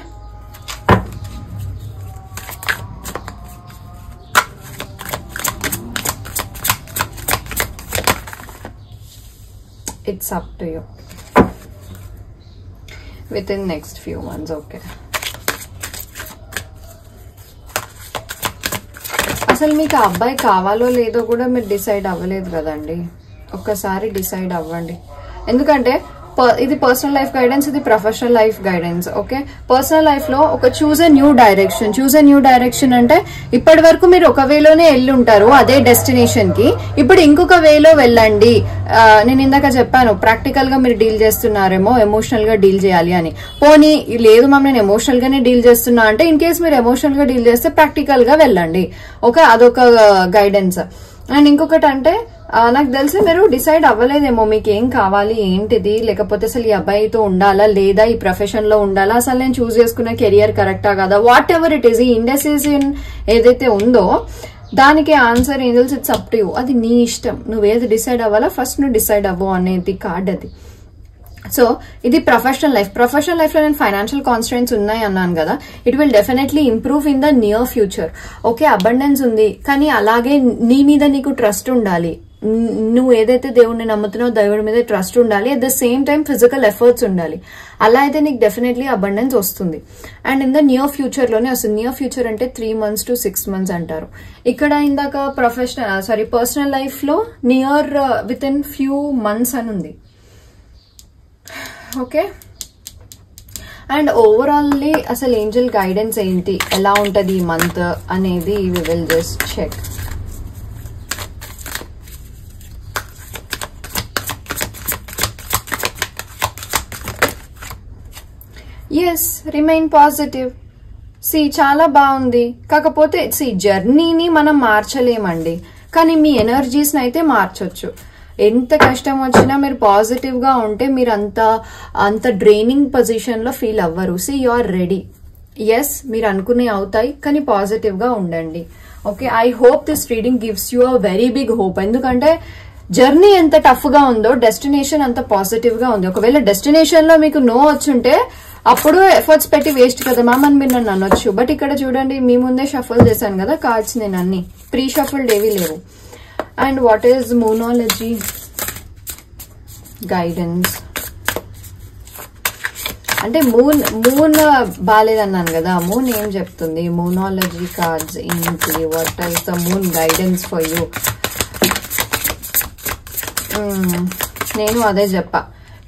it's up to you with in next few months. Okay, అసలు మీకు ఆ అబ్బాయి కావాలో లేదో కూడా మీరు డిసైడ్ అవ్వలేదు కదండి. ఒక్కసారి డిసైడ్ అవ్వండి. ఎందుకంటే ఇది పర్సనల్ లైఫ్ గైడెన్స్, ఇది professional life guidance. Okay, personal life లో ఒక చూజ్ ఎ న్యూ డైరెక్షన్ అంటే ఇప్పటి వరకు మీరు ఒక వేలోనే వెళ్ళి ఉంటారు అదే డెస్టినేషన్ కి, ఇప్పుడు ఇంకొక వేలో వెళ్ళండి. నేను ఇందాక చెప్పాను ప్రాక్టికల్ గా మీరు డీల్ చేస్తున్నారేమో ఎమోషనల్ గా డీల్ చేయాలి అని. పోనీ లేదు మ్యామ్ నేను ఎమోషనల్ గానే డీల్ చేస్తున్నా అంటే ఇన్ కేస్ మీరు ఎమోషనల్ గా డీల్ చేస్తే ప్రాక్టికల్ గా వెళ్ళండి. ఓకే, అదొక గైడెన్స్. అండ్ ఇంకొకటి అంటే నాకు తెలిసి మీరు డిసైడ్ అవ్వలేదేమో మీకు ఏం కావాలి ఏంటిది, లేకపోతే అసలు ఈ అబ్బాయితో ఉండాలా లేదా, ఈ ప్రొఫెషన్ లో ఉండాలా, అసలు నేను చూస్ చేసుకున్న కెరియర్ కరెక్టా కదా, వాట్ ఎవర్ ఇట్ ఈస్. ఈ ఇండెసిజన్ ఏదైతే ఉందో దానికి answer angels it's up to you. అది నీ ఇష్టం, నువ్వేది డిసైడ్ అవ్వాలా ఫస్ట్ నువ్వు డిసైడ్ అవ్వు అనేది కార్డ్ అది. సో ఇది ప్రొఫెషనల్ లైఫ్ లో నేను ఫైనాన్షియల్ కాన్స్టెంట్స్ ఉన్నాయి అన్నాను కదా, it will definitely improve in the near future. Okay, abundance ఉంది, కానీ అలాగే నీ మీద నీకు ట్రస్ట్ ఉండాలి. నువ్వు ఏదైతే దేవుడిని నమ్ముతున్నావు దేవుడి మీద ట్రస్ట్ ఉండాలి, at the same time physical efforts ఉండాలి. అలా అయితే నీకు డెఫినెట్లీ అబండెన్స్ వస్తుంది. And in the near future లోనే వస్తుంది. నియర్ ఫ్యూచర్ అంటే 3 months to 6 months అంటారు. ఇక్కడ ఇందాక పర్సనల్ లైఫ్ లో near with in few months అని ఉంది. ఓకే, అండ్ ఓవరాల్లీ అసలు ఏంజల్ గైడెన్స్ ఏంటి, ఎలా ఉంటది ఈ మంత్ అనేది we will just check. Yes, remain positive. చాలా బాగుంది. కాకపోతే జర్నీని మనం మార్చలేమండి, కానీ మీ ఎనర్జీస్ అయితే మార్చొచ్చు. ఎంత కష్టం వచ్చినా మీరు పాజిటివ్ గా ఉంటే మీరు అంత డ్రైనింగ్ పొజిషన్ లో ఫీల్ అవ్వరు. You are ready. ఎస్, మీరు అనుకునే అవుతాయి, కానీ పాజిటివ్ గా ఉండండి. Okay, I hope this reading gives you a very big hope. ఎందుకంటే జర్నీ ఎంత టఫ్ గా ఉందో డెస్టినేషన్ అంత పాజిటివ్ గా ఉంది. ఒకవేళ డెస్టినేషన్ లో మీకు నో వచ్చుంటే అప్పుడు ఎఫర్ట్స్ పెట్టి వేస్ట్ కదా మ్యామ్ అని మీరు నన్ను అనొచ్చు. బట్ ఇక్కడ చూడండి, మీ ముందే షఫల్ చేశాను కదా కార్డ్స్, నేను అన్ని ప్రీ షఫల్డ్ ఏవి లేవు. And what is moonology guidance అంటే మూన్ బాలేదన్నాను కదా, మూన్ ఏం చెప్తుంది, మూనాలజీ కార్డ్స్ ఏంటి, what is the moon guidance for you. నేను అదే చెప్పా,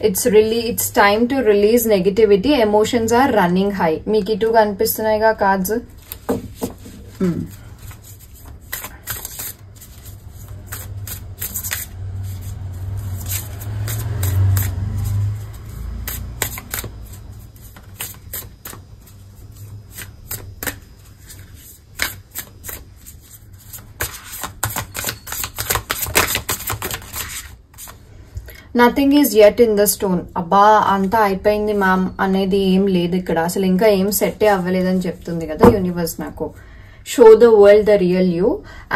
it's time to release negativity, emotions are running high. మీకు ఇటు కనిపిస్తున్నాయిగా cards. Nothing is yet in the stone. అబ్బా అంతా అయిపోయింది మ్యామ్ అనేది ఏం లేదు ఇక్కడ, అసలు ఇంకా ఏం సెట్టే అవ్వలేదని చెప్తుంది కదా యూనివర్స్ నాకు. Show the world the real you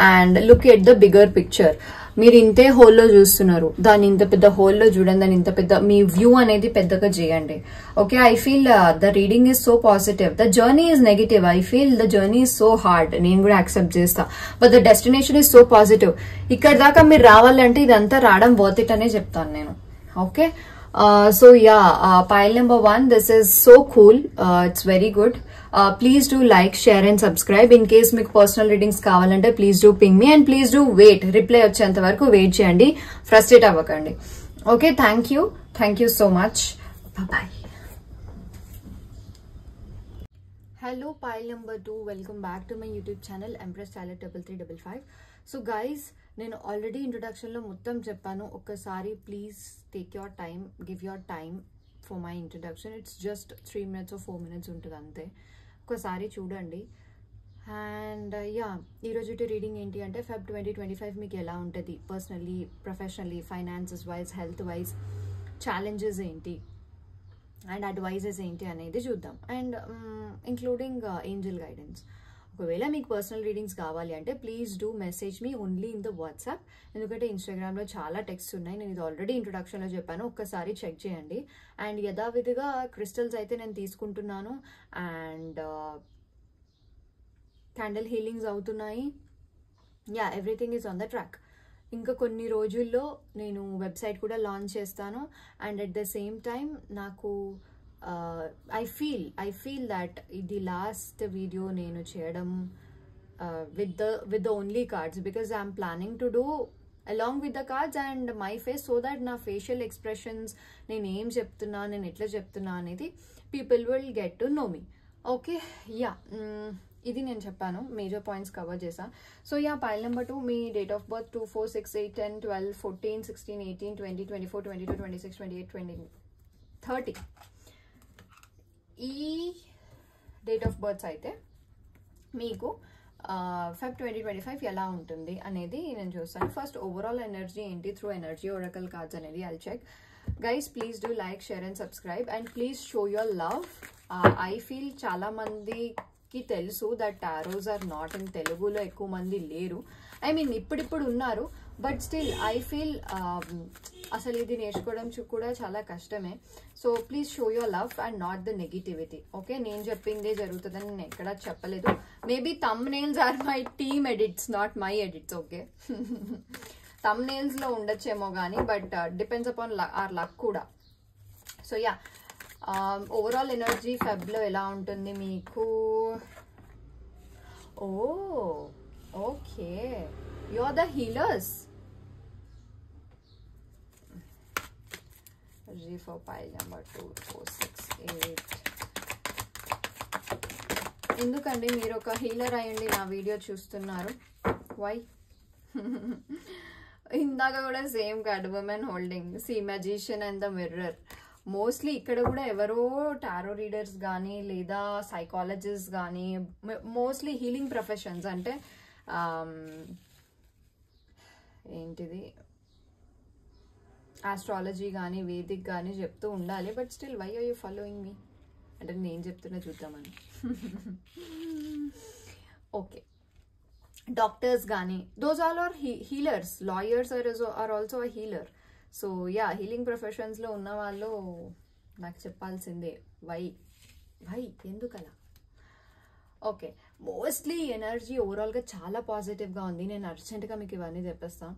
and look at the bigger picture. మీరు ఇంతే హోల్లో చూస్తున్నారు, దాన్ని ఇంత పెద్ద హోల్లో చూడండి, దాన్ని ఇంత పెద్ద మీ వ్యూ అనేది పెద్దగా చేయండి. Okay, I feel the reading is so positive, the journey is negative, I feel the journey is so hard, నేను కూడా యాక్సెప్ట్ చేస్తా, but the destination is so positive. ఇక్కడ దాకా మీరు రావాలంటే ఇదంతా రావడం వర్త్ ఇట్ అనే చెప్తాను నేను. Okay, so yeah, pile number 1, this is so cool, it's very good. Please do like, share and subscribe. In case మీకు పర్సనల్ రీడింగ్స్ కావాలంటే please do ping me and please do wait, reply వచ్చేంత వరకు wait చేయండి, frustrate అవ్వకండి. Okay, thank you so much, bye. Hello pile number 2, welcome back to my YouTube channel Empress Talent 3355. So guys, నేను already introduction లో మొత్తం చెప్పాను, ఒక్కసారి please take your time, give your time for my introduction. It's just 3 minutes or 4 minutes ఉంటుంది అంతే, ఒకసారి చూడండి. And ఈరోజు రీడింగ్ ఏంటి అంటే Feb 2025 మీకు ఎలా ఉంటుంది personally, professionally, finances wise, health wise, challenges ఏంటి అండ్ అడ్వైజెస్ ఏంటి అనేది చూద్దాం. And including Angel guidance. ఒకవేళ మీకు పర్సనల్ రీడింగ్స్ కావాలి అంటే please do message me only in the WhatsApp, ఎందుకంటే ఇన్స్టాగ్రామ్లో చాలా టెక్స్ట్ ఉన్నాయి, నేను ఇది ఆల్రెడీ ఇంట్రొడక్షన్లో చెప్పాను, ఒక్కసారి చెక్ చేయండి. అండ్ యథావిధిగా క్రిస్టల్స్ అయితే నేను తీసుకుంటున్నాను అండ్ క్యాండిల్ హీలింగ్స్ అవుతున్నాయి. Everything is on the track. ఇంకా కొన్ని రోజుల్లో నేను వెబ్సైట్ కూడా లాంచ్ చేస్తాను. And at the same time నాకు ఐ ఫీల్ దట్ ఇది లాస్ట్ వీడియో నేను చేయడం with the only cards, because I'm planning to do along with the cards and my face, so that na facial expressions నేను ఏం చెప్తున్నా, నేను ఎట్లా చెప్తున్నా అనేది people will get to know me. Okay, yeah, ఇది నేను చెప్పాను, మేజర్ పాయింట్స్ కవర్ చేసా. So yeah, pile number 2, me date of birth 2, 4, 6, 8, 10, 12, 14, 16, 18, 20, 24, 22, 26, 28, 20, 30. ఈ డేట్ ఆఫ్ బర్త్స్ అయితే మీకు Feb 2025 ఎలా ఉంటుంది అనేది నేను చూస్తాను. ఫస్ట్ ఓవరాల్ ఎనర్జీ ఏంటి త్రూ ఎనర్జీ ఒరాకల్ కార్డ్స్ అనేది I'll check. Guys, please do like, share and subscribe and please show your love. I feel చాలా మందికి తెలుసు that tarots are not in తెలుగులో ఎక్కువ మంది లేరు. ఐ మీన్ ఇప్పుడిప్పుడు ఉన్నారు, బట్ స్టిల్ ఐ ఫీల్ అసలు ఇది నేర్చుకోవడం కూడా చాలా కష్టమే. So please show your love and not the negativity. Okay, నేను చెప్పిందే జరుగుతుందని నేను ఎక్కడా చెప్పలేదు. Maybe thumbnails are my team edits, not my edits. Okay, thumbnails లో ఉండొచ్చేమో కానీ, but depends upon our luck కూడా. So ya, overall energy Feb లో ఎలా ఉంటుంది మీకు? Oh okay, you are the healers. G for pile number 2, 4, 6, 8. ఎందుకండి మీరు ఒక హీలర్ అయ్యండి నా వీడియో చూస్తున్నారు? వై? ఇందాక కూడా same card, women holding, see magician and the mirror. Mostly ఇక్కడ కూడా ఎవరో టారో రీడర్స్ కానీ లేదా సైకాలజిస్ట్ కానీ, మోస్ట్లీ హీలింగ్ ప్రొఫెషన్స్ అంటే ఏంటిది ఆస్ట్రాలజీ కానీ వేదిక్ కానీ చెప్తూ ఉండాలి. But still why are you following me అంటే నేను చెప్తున్నా చూద్దామని. ఓకే, డాక్టర్స్ కానీ those all are healers. Lawyers are also a healer. So ya, healing ప్రొఫెషన్స్లో ఉన్న వాళ్ళు నాకు చెప్పాల్సిందే వై ఎందుకలా. ఓకే, మోస్ట్లీ ఎనర్జీ ఓవరాల్గా చాలా పాజిటివ్గా ఉంది. నేను అర్జెంట్గా మీకు ఇవన్నీ చెప్పేస్తాను.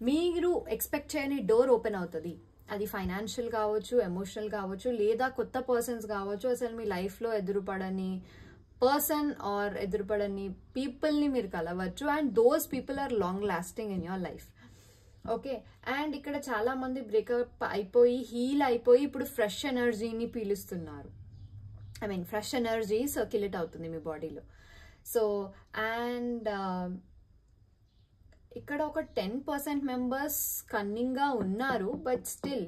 మీరు ఎక్స్పెక్ట్ చేయని డోర్ ఓపెన్ అవుతుంది. అది ఫైనాన్షియల్ కావచ్చు, ఎమోషనల్ కావచ్చు, లేదా కొత్త పర్సన్స్ కావచ్చు. అసలు మీ లైఫ్లో ఎదురుపడని పర్సన్ ఆర్ ఎదురుపడని పీపుల్ని మీరు కలవచ్చు. And those people are long lasting in your life. Okay, and ఇక్కడ చాలా మంది బ్రేకప్ అయిపోయి హీల్ అయిపోయి ఇప్పుడు ఫ్రెష్ ఎనర్జీని పీలుస్తున్నారు. I mean fresh energy circulate అవుతుంది మీ బాడీలో. సో అండ్ ఇక్కడ ఒక 10% మెంబర్స్ కన్నింగ్గా ఉన్నారు. బట్ స్టిల్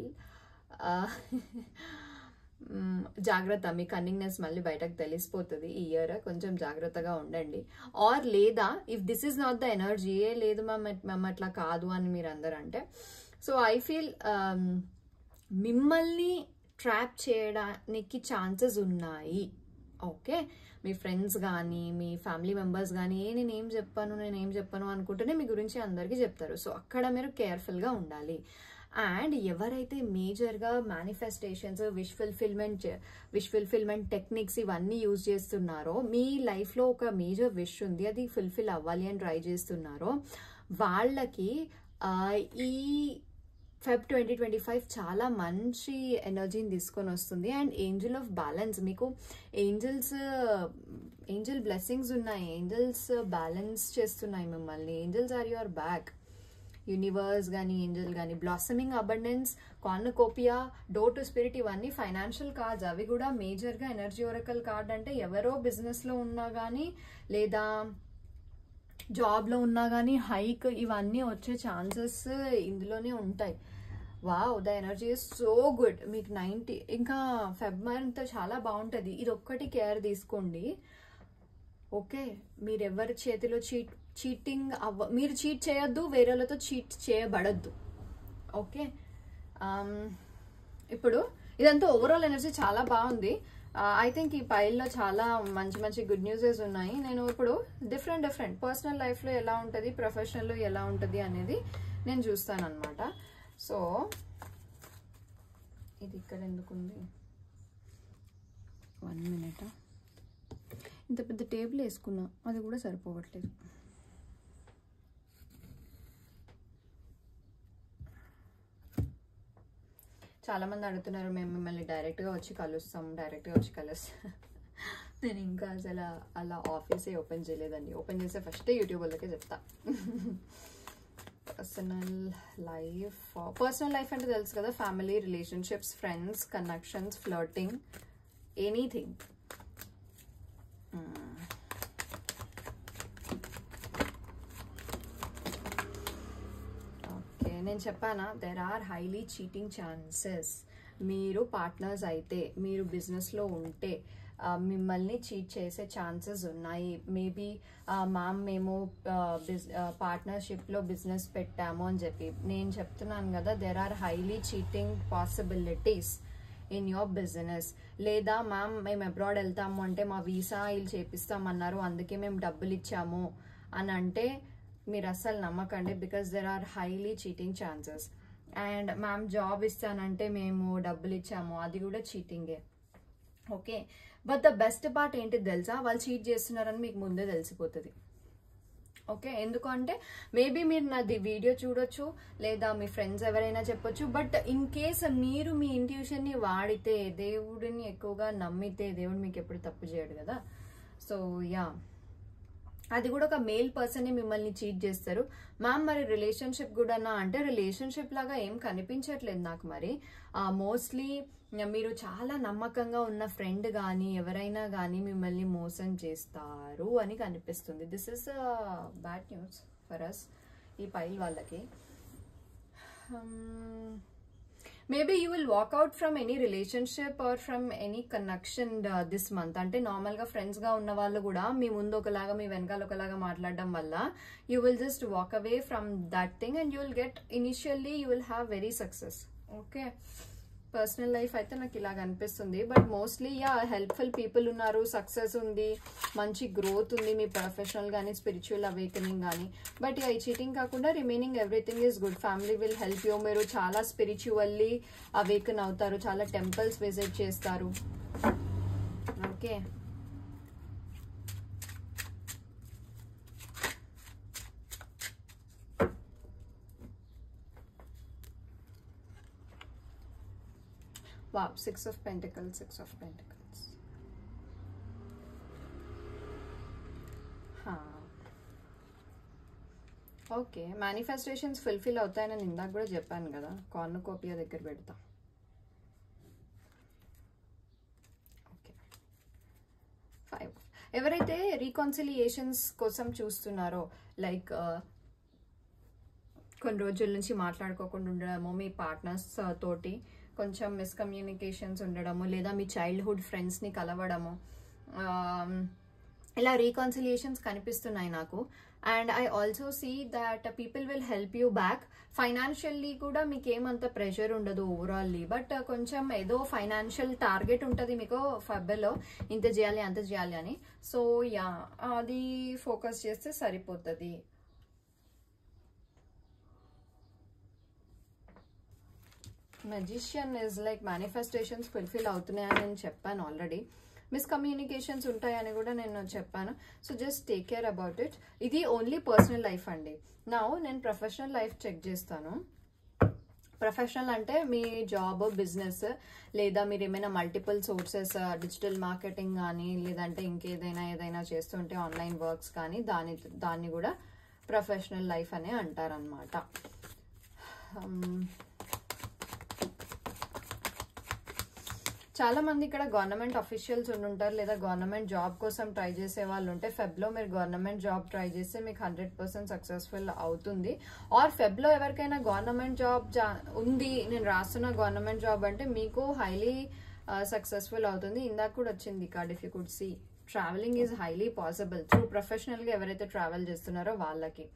జాగ్రత్త, మీ కన్నింగ్నెస్ మళ్ళీ బయటకు తెలిసిపోతుంది ఈ ఇయర్. కొంచెం జాగ్రత్తగా ఉండండి. ఆర్ లేదా if this is not the energy, లేదు మేము అట్లా కాదు అని మీరు అందరూ అంటే, సో ఐ ఫీల్ మిమ్మల్ని ట్రాప్ చేయడానికి ఛాన్సెస్ ఉన్నాయి. ఓకే, మీ ఫ్రెండ్స్ కానీ మీ ఫ్యామిలీ మెంబర్స్ కానీ నేనేం చెప్పాను అనుకుంటేనే మీ గురించి అందరికీ చెప్తారు. సో అక్కడ మీరు కేర్ఫుల్గా ఉండాలి. అండ్ ఎవరైతే మేజర్గా మేనిఫెస్టేషన్స్, విష్ ఫుల్ఫిల్మెంట్ టెక్నిక్స్ ఇవన్నీ యూజ్ చేస్తున్నారో, మీ లైఫ్లో ఒక మేజర్ విష్ ఉంది, అది ఫుల్ఫిల్ అవ్వాలి అని ట్రై చేస్తున్నారో వాళ్ళకి ఈ ఫెబ్ 2025 చాలా మంచి ఎనర్జీని తీసుకొని వస్తుంది. అండ్ ఏంజల్ ఆఫ్ బ్యాలెన్స్, మీకు ఏంజల్ బ్లెస్సింగ్స్ ఉన్నాయి. ఏంజల్స్ బ్యాలెన్స్ చేస్తున్నాయి మిమ్మల్ని. Angels are your back. Universe కానీ ఏంజల్ కానీ, blossoming abundance, cornucopia, door to spirit, ఇవన్నీ ఫైనాన్షియల్ కార్డ్స్. అవి కూడా మేజర్గా ఎనర్జీ ఒరాకల్ కార్డ్ అంటే ఎవరో బిజినెస్లో ఉన్నా కానీ లేదా జాబ్లో ఉన్నా కానీ హైక్ ఇవన్నీ వచ్చే ఛాన్సెస్ ఇందులోనే ఉంటాయి. Wow, the energy is so good. మీకు 90 ఇంకా ఫెబ్ మంత్ చాలా బాగుంటుంది. ఇది ఒక్కటి కేర్ తీసుకోండి. ఓకే, మీరు ఎవరి చేతిలో చీటింగ్ మీరు చీట్ చేయొద్దు, వేరేలతో చీట్ చేయబడద్దు. ఓకే, ఇప్పుడు ఇదంతా ఓవరాల్ ఎనర్జీ చాలా బాగుంది. ఐ థింక్ ఈ పైల్లో చాలా మంచి గుడ్ న్యూసెస్ ఉన్నాయి. నేను ఇప్పుడు డిఫరెంట్ పర్సనల్ లైఫ్లో ఎలా ఉంటుంది, ప్రొఫెషనల్లో ఎలా ఉంటుంది అనేది నేను చూస్తాను అనమాట. సో ఇది ఇక్కడ ఎందుకుంది, 1 minute. ఇంత పెద్ద టేబుల్ వేసుకున్నా, అది కూడా సరిపోవట్లేదు. చాలా మంది అడుగుతున్నారు మేము మిమ్మల్ని డైరెక్ట్గా వచ్చి కలుస్తాం, డైరెక్ట్గా వచ్చి కలుస్తాం. నేను ఇంకా అసలు అలా ఆఫీసే ఓపెన్ చేయలేదండి. ఓపెన్ చేస్తే ఫస్ట్ యూట్యూబ్ వాళ్ళకే చెప్తా. పర్సనల్ లైఫ్ అంటే తెలుసు కదా, family, relationships, friends, connections, flirting, anything. Okay, నేను చెప్పానా, there are highly cheating chances. మీరు పార్ట్నర్స్ అయితే, మీరు బిజినెస్లో ఉంటే మిమ్మల్ని చీట్ చేసే ఛాన్సెస్ ఉన్నాయి. మేబీ మ్యామ్ మేము పార్ట్నర్షిప్లో బిజినెస్ పెట్టాము అని చెప్పి నేను చెప్తున్నాను కదా, there are highly cheating possibilities in your business. లేదా మ్యామ్ మేము అబ్రాడ్ వెళ్తాము అంటే మా వీసా వీళ్ళు చేపిస్తామన్నారు అందుకే మేము డబ్బులు ఇచ్చాము అని అంటే మీరు అస్సలు నమ్మకండి, because there are highly cheating chances. And ma'am job ఇస్తానంటే మేము డబ్బులు ఇచ్చాము, అది కూడా చీటింగే. Okay, but the best part ఏంటి తెలుసా, వాళ్ళు చీట్ చేస్తున్నారని మీకు ముందే తెలిసిపోతుంది. ఓకే, ఎందుకంటే మేబీ మీరు నాది వీడియో చూడొచ్చు, లేదా మీ ఫ్రెండ్స్ ఎవరైనా చెప్పొచ్చు, బట్ ఇన్ కేస్ మీరు మీ ఇంట్యూషన్ని వాడితే, దేవుడిని ఎక్కువగా నమ్మితే, దేవుడు మీకు ఎప్పుడు తప్పు చేయడు కదా. సో యా, అది కూడా ఒక మేల్ పర్సన్ మిమ్మల్ని చీట్ చేస్తారు. మ్యామ్ మరి రిలేషన్షిప్ కూడానా అంటే రిలేషన్షిప్ లాగా ఏం కనిపించట్లేదు నాకు. మరి మోస్ట్లీ మీరు చాలా నమ్మకంగా ఉన్న ఫ్రెండ్ కానీ ఎవరైనా కానీ మిమ్మల్ని మోసం చేస్తారు అని కనిపిస్తుంది. This is bad news for us, ఈ పైల్ వాళ్ళకి. Maybe you will walk out from any relationship or from any connection this month. అంటే నార్మల్ గా ఫ్రెండ్స్ గా ఉన్న వాళ్ళు కూడా మీ ముందు ఒకలాగా మీ వెనకాల ఒకలాగా మాట్లాడడం వల్ల you will just walk away from that thing and you will get initially you will have very success. Okay, personal life అయితే నాకు ఇలాగ అనిపిస్తుంది. But mostly yeah, helpful people ఉన్నారు, సక్సెస్ ఉంది, మంచి గ్రోత్ ఉంది మీ ప్రొఫెషనల్ కానీ స్పిరిచువల్ అవేకనింగ్ కానీ. బట్ ఈ చీటింగ్ కాకుండా remaining everything is good. Family will help you. మీరు చాలా స్పిరిచువల్లీ అవేకన్ అవుతారు, చాలా టెంపుల్స్ విజిట్ చేస్తారు. Okay, wow, 6 of Pentacles, 6 of Pentacles. Okay, manifestations fulfil అవుతాయని నేను ఇందాక కూడా చెప్పాను కదా, కార్నుకోపియా దగ్గర పెడతా. ఓకే, 5. ఎవరైతే రీకన్సిలియేషన్స్ కోసం చూస్తున్నారో, లైక్ కొన్ని రోజుల నుంచి మాట్లాడుకోకుండా ఉండడము, మీ పార్ట్నర్స్ తోటి కొంచెం మిస్కమ్యూనికేషన్స్ ఉండడము, లేదా మీ చైల్డ్హుడ్ ఫ్రెండ్స్ని కలవడము, ఇలా రీకన్సిలియేషన్స్ కనిపిస్తున్నాయి నాకు. And I also see that people will help you back. Financially కూడా మీకు ఏమంత ప్రెషర్ ఉండదు ఓవరాల్లీ, బట్ కొంచెం ఏదో ఫైనాన్షియల్ టార్గెట్ ఉంటుంది మీకు ఫెబ్రవరిలో, ఇంత చేయాలి అంత చేయాలి అని. సో యా, అది ఫోకస్ చేస్తే సరిపోతుంది. Magician is like manifestations fulfil అవుతున్నాయని నేను చెప్పాను ఆల్రెడీ. మిస్కమ్యూనికేషన్స్ ఉంటాయని కూడా నేను చెప్పాను. So just take care about it. ఇది ఓన్లీ పర్సనల్ లైఫ్ అండి. నా నేను ప్రొఫెషనల్ లైఫ్ చెక్ చేస్తాను. ప్రొఫెషనల్ అంటే మీ జాబ్, బిజినెస్, లేదా మీరు ఏమైనా మల్టిపుల్ సోర్సెస్, డిజిటల్ మార్కెటింగ్ కానీ, లేదంటే ఏదైనా చేస్తుంటే ఆన్లైన్ వర్క్స్ కానీ, దాన్ని కూడా ప్రొఫెషనల్ లైఫ్ అనే అంటారనమాట. చాలా మంది ఇక్కడ గవర్నమెంట్ అఫీషియల్స్ ఉండుంటారు, లేదా గవర్నమెంట్ జాబ్ కోసం ట్రై చేసే వాళ్ళు ఉంటే ఫెబ్లో మీరు గవర్నమెంట్ జాబ్ ట్రై చేస్తే మీకు 100% సక్సెస్ఫుల్ అవుతుంది. ఆర్ ఫెబ్లో ఎవరికైనా గవర్నమెంట్ జాబ్ ఉంది, నేను రాస్తున్న గవర్నమెంట్ జాబ్ అంటే మీకు హైలీ సక్సెస్ఫుల్ అవుతుంది. ఇందాక కూడా వచ్చింది card, if you could see travelling is highly possible through ప్రొఫెషనల్గా ఎవరైతే ట్రావెల్ చేస్తున్నారో వాళ్ళకి.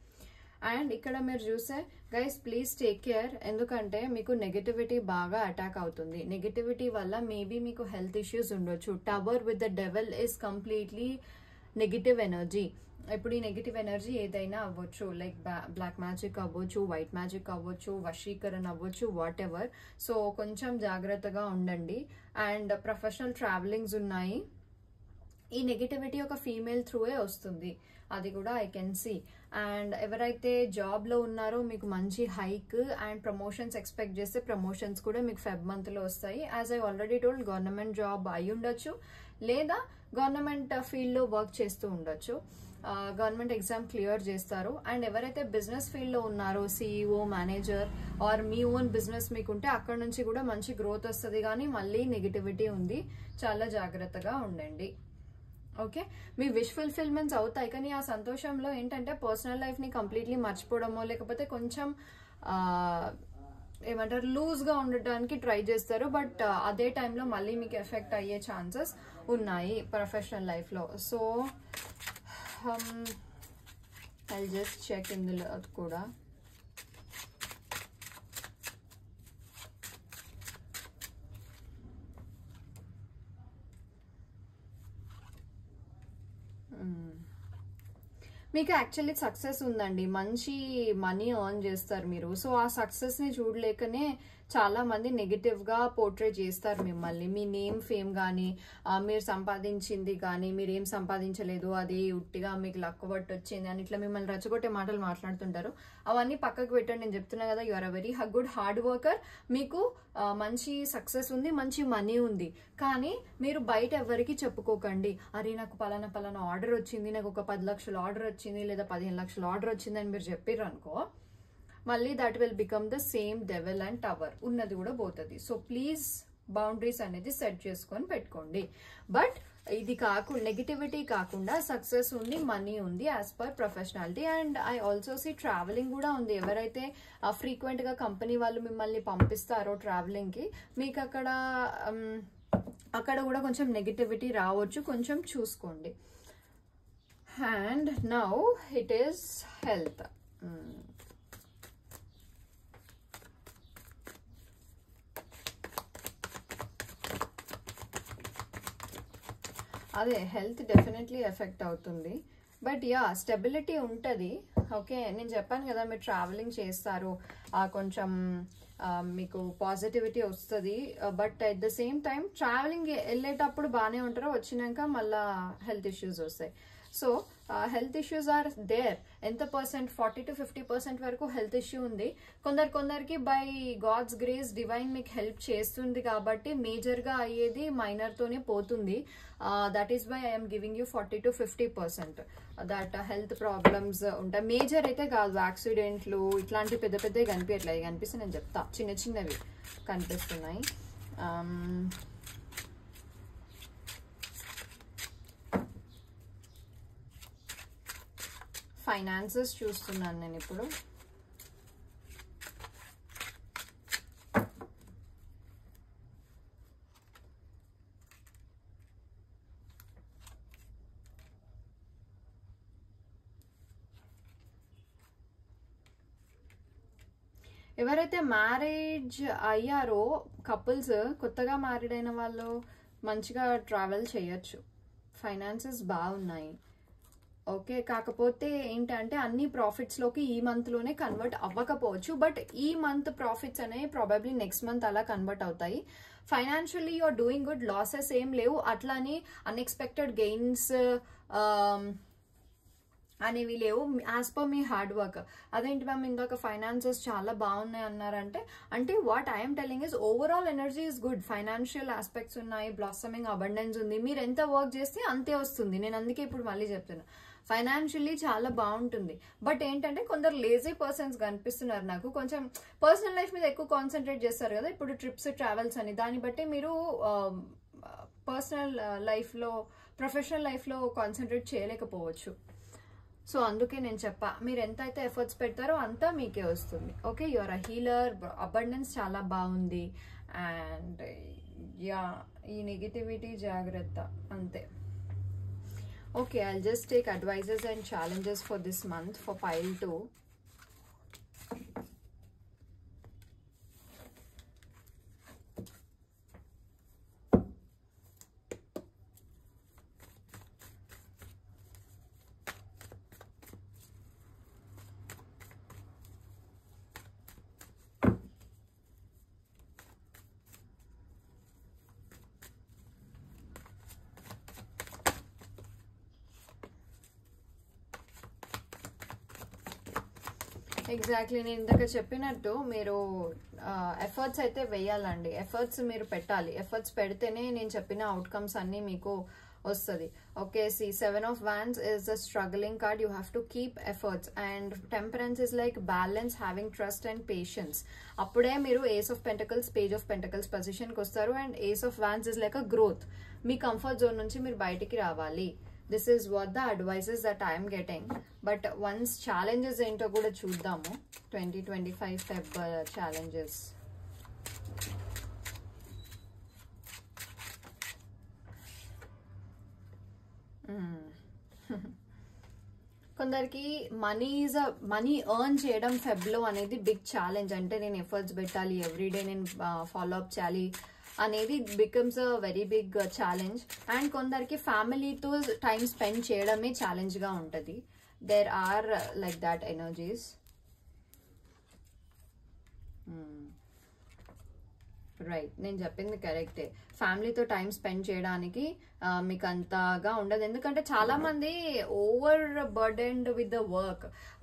అండ్ ఇక్కడ మీరు చూస్తే గైస్ ప్లీజ్ టేక్ కేర్, ఎందుకంటే మీకు నెగటివిటీ బాగా అటాక్ అవుతుంది. నెగటివిటీ వల్ల మేబీ మీకు హెల్త్ ఇష్యూస్ ఉండొచ్చు. Tower with the devil is completely negative energy. ఇప్పుడు ఈ నెగటివ్ ఎనర్జీ ఏదైనా అవ్వచ్చు, లైక్ బ్లాక్ మ్యాజిక్ అవ్వచ్చు, వైట్ మ్యాజిక్ అవ్వచ్చు, వశీకరణ అవ్వచ్చు, వాట్ ఎవర్. సో కొంచెం జాగ్రత్తగా ఉండండి. అండ్ ప్రొఫెషనల్ ట్రావెలింగ్స్ ఉన్నాయి. ఈ నెగటివిటీ ఒక ఫీమేల్ త్రూయే వస్తుంది, అది కూడా ఐ కెన్ సీ. అండ్ ఎవరైతే జాబ్లో ఉన్నారో మీకు మంచి హైక్ అండ్ ప్రమోషన్స్ ఎక్స్పెక్ట్ చేస్తే ప్రమోషన్స్ కూడా మీకు ఫెబ్ మంత్లో వస్తాయి. As I already told, government job అయి ఉండొచ్చు లేదా గవర్నమెంట్ ఫీల్డ్లో వర్క్ చేస్తూ ఉండొచ్చు. గవర్నమెంట్ ఎగ్జామ్ క్లియర్ చేస్తారు. అండ్ ఎవరైతే బిజినెస్ ఫీల్డ్లో ఉన్నారో, సిఇఓ, మేనేజర్ ఆర్ మీ ఓన్ బిజినెస్ మీకుంటే అక్కడ నుంచి కూడా మంచి గ్రోత్ వస్తుంది. కానీ మళ్ళీ నెగిటివిటీ ఉంది, చాలా జాగ్రత్తగా ఉండండి. ఓకే, మీ విష్ ఫుల్ఫిల్మెంట్స్ అవుతాయి, కానీ ఆ సంతోషంలో ఏంటంటే పర్సనల్ లైఫ్ని కంప్లీట్లీ మర్చిపోవడమో లేకపోతే కొంచెం ఏమంటారు లూజ్గా ఉండటానికి ట్రై చేస్తారు. బట్ అదే టైంలో మళ్ళీ మీకు ఎఫెక్ట్ అయ్యే ఛాన్సెస్ ఉన్నాయి ప్రొఫెషనల్ లైఫ్లో. సో ఐ జస్ట్ చెక్ ఇందులో కూడా. మీకు యాక్చువల్లీ సక్సెస్ ఉందండి, మంచి మనీ ఎర్న్ చేస్తారు మీరు. సో ఆ సక్సెస్ ని చూడలేకనే చాలా మంది నెగిటివ్ గా పోర్ట్రే చేస్తారు మిమ్మల్ని. మీ నేమ్ ఫేమ్ కానీ మీరు సంపాదించింది కానీ మీరేం సంపాదించలేదు, అది ఉట్టిగా మీకు లక్కబట్టి వచ్చింది అని ఇట్లా మిమ్మల్ని రెచ్చగొట్టే మాటలు మాట్లాడుతుంటారు. అవన్నీ పక్కకు పెట్టండి. నేను చెప్తున్నా కదా, you are a very good hard worker. మీకు మంచి సక్సెస్ ఉంది, మంచి మనీ ఉంది. కానీ మీరు బయట ఎవరికి చెప్పుకోకండి, అరే నాకు పలానా పలానా ఆర్డర్ వచ్చింది, నాకు ఒక 10 లక్షల ఆర్డర్ వచ్చింది లేదా 15 లక్షల ఆర్డర్ వచ్చింది అని మీరు చెప్పారు అనుకో, మళ్ళీ that will become the same devil and tower, ఉన్నది కూడా పోతుంది. సో ప్లీజ్ బౌండరీస్ అనేది సెట్ చేసుకొని పెట్టుకోండి. బట్ ఇది కాకుండా నెగిటివిటీ కాకుండా సక్సెస్ ఉంది, మనీ ఉంది as per professionality. And I also see travelling కూడా ఉంది. ఎవరైతే ఫ్రీక్వెంట్ గా కంపెనీ వాళ్ళు మిమ్మల్ని పంపిస్తారో ట్రావెలింగ్ కి, మీకు అక్కడ కూడా కొంచెం నెగిటివిటీ రావచ్చు, కొంచెం చూసుకోండి. And now it is health. అదే హెల్త్ డెఫినెట్లీ ఎఫెక్ట్ అవుతుంది. బట్ యా, స్టెబిలిటీ ఉంటుంది. ఓకే, నేను చెప్పాను కదా మీరు ట్రావెలింగ్ చేస్తారు, కొంచెం మీకు పాజిటివిటీ వస్తుంది. But at the same time travelling వెళ్ళేటప్పుడు బాగానే ఉంటారో, వచ్చినాక మళ్ళా హెల్త్ ఇష్యూస్ వస్తాయి. So health issues are there. ఎంత పర్సెంట్, 40 to 50% వరకు హెల్త్ ఇష్యూ ఉంది. కొందరికి బై గాడ్స్ గ్రేస్ డివైన్ మీకు హెల్ప్ చేస్తుంది కాబట్టి మేజర్ గా అయ్యేది మైనర్ తోనే పోతుంది. That is why I'm giving you 40 to 50% that health problems ఉంటాయి. మేజర్ అయితే కాదు, యాక్సిడెంట్లు ఇట్లాంటి పెద్ద పెద్దవి కనిపించట్లేదు. కనిపిస్తే నేను చెప్తా, చిన్న చిన్నవి కనిపిస్తున్నాయి. ఫైనాన్సెస్ చూస్తున్నాను నేను ఇప్పుడు. ఎవరైతే మ్యారేజ్ అయ్యారో కపుల్స్, కొత్తగా మ్యారీడ్ అయిన వాళ్ళు మంచిగా ట్రావెల్ చేయొచ్చు. ఫైనాన్సెస్ బాగున్నాయి. ఓకే, కాకపోతే ఏంటంటే అన్ని ప్రాఫిట్స్ లోకి ఈ మంత్ లోనే కన్వర్ట్ అవ్వకపోవచ్చు. బట్ ఈ మంత్ ప్రాఫిట్స్ అనేవి ప్రాబబ్లీ నెక్స్ట్ మంత్ అలా కన్వర్ట్ అవుతాయి. Financially you're doing good, losses ఏం లేవు. అట్లానే అన్ఎక్స్పెక్టెడ్ గెయిన్స్ అనేవి లేవు యాజ్ పర్ మీ హార్డ్ వర్క్. అదేంటి మ్యామ్ ఇందాక ఫైనాన్సెస్ చాలా బాగున్నాయి అన్నారంటే, అంటే what I'm telling is overall energy is good. Financial aspects ఉన్నాయి, బ్లాసమింగ్ అబండెన్స్ ఉంది. మీరు ఎంత వర్క్ చేస్తే అంతే వస్తుంది. నేను అందుకే ఇప్పుడు మళ్ళీ చెప్తున్నా, ఫైనాన్షియల్లీ చాలా బాగుంటుంది. బట్ ఏంటంటే కొందరు లేజీ పర్సన్స్ కనిపిస్తున్నారు నాకు. కొంచెం పర్సనల్ లైఫ్ మీద ఎక్కువ కాన్సన్ట్రేట్ చేస్తారు కదా ఇప్పుడు, ట్రిప్స్, ట్రావెల్స్ అని. దాన్ని బట్టి మీరు పర్సనల్ లైఫ్లో, ప్రొఫెషనల్ లైఫ్లో కాన్సన్ట్రేట్ చేయలేకపోవచ్చు. సో అందుకే నేను చెప్పా, మీరు ఎంత అయితే ఎఫర్ట్స్ పెడతారో అంతా మీకే వస్తుంది. Okay, your a healer, abundance చాలా బాగుంది. అండ్ యా, ఈ నెగిటివిటీ జాగ్రత్త అంతే. Okay, I'll just take advices and challenges for this month for pile 2. Exactly, నేను ఇందాక చెప్పినట్టు మీరు ఎఫర్ట్స్ అయితే వేయాలండి, ఎఫర్ట్స్ మీరు పెట్టాలి. ఎఫర్ట్స్ పెడితేనే నేను చెప్పిన అవుట్కమ్స్ అన్ని మీకు వస్తుంది. Okay, see 7 of Wands is a struggling card. You have to keep efforts, and Temperance is like balance, having trust and patience. అప్పుడే మీరు Ace of Pentacles, Page of Pentacles position కి వస్తారు. And Ace of Wands is like a growth. Me comfort zone నుంచి మీరు బయటికి రావాలి. This is what the advices that I am getting. But once challenges ఏంటో కూడా చూద్దాము. 2025 Feb challenges. కొందరికి మనీ ఎర్న్ చేయడం ఫెబ్ లో అనేది బిగ్ ఛాలెంజ్. అంటే నేను ఎఫర్ట్స్ పెట్టాలి, ఎవ్రీడే నేను ఫాలో అప్ చేయాలి అనేది becomes a very big challenge. And కొందరికి ఫ్యామిలీతో టైం స్పెండ్ చేయడమే ఛాలెంజ్ గా ఉంటది. There are like that energies. Right, నేను చెప్పింది కరెక్టే. ఫ్యామిలీతో టైం స్పెండ్ చేయడానికి మీకు అంతగా ఉండదు. ఎందుకంటే చాలా మంది over burdened with the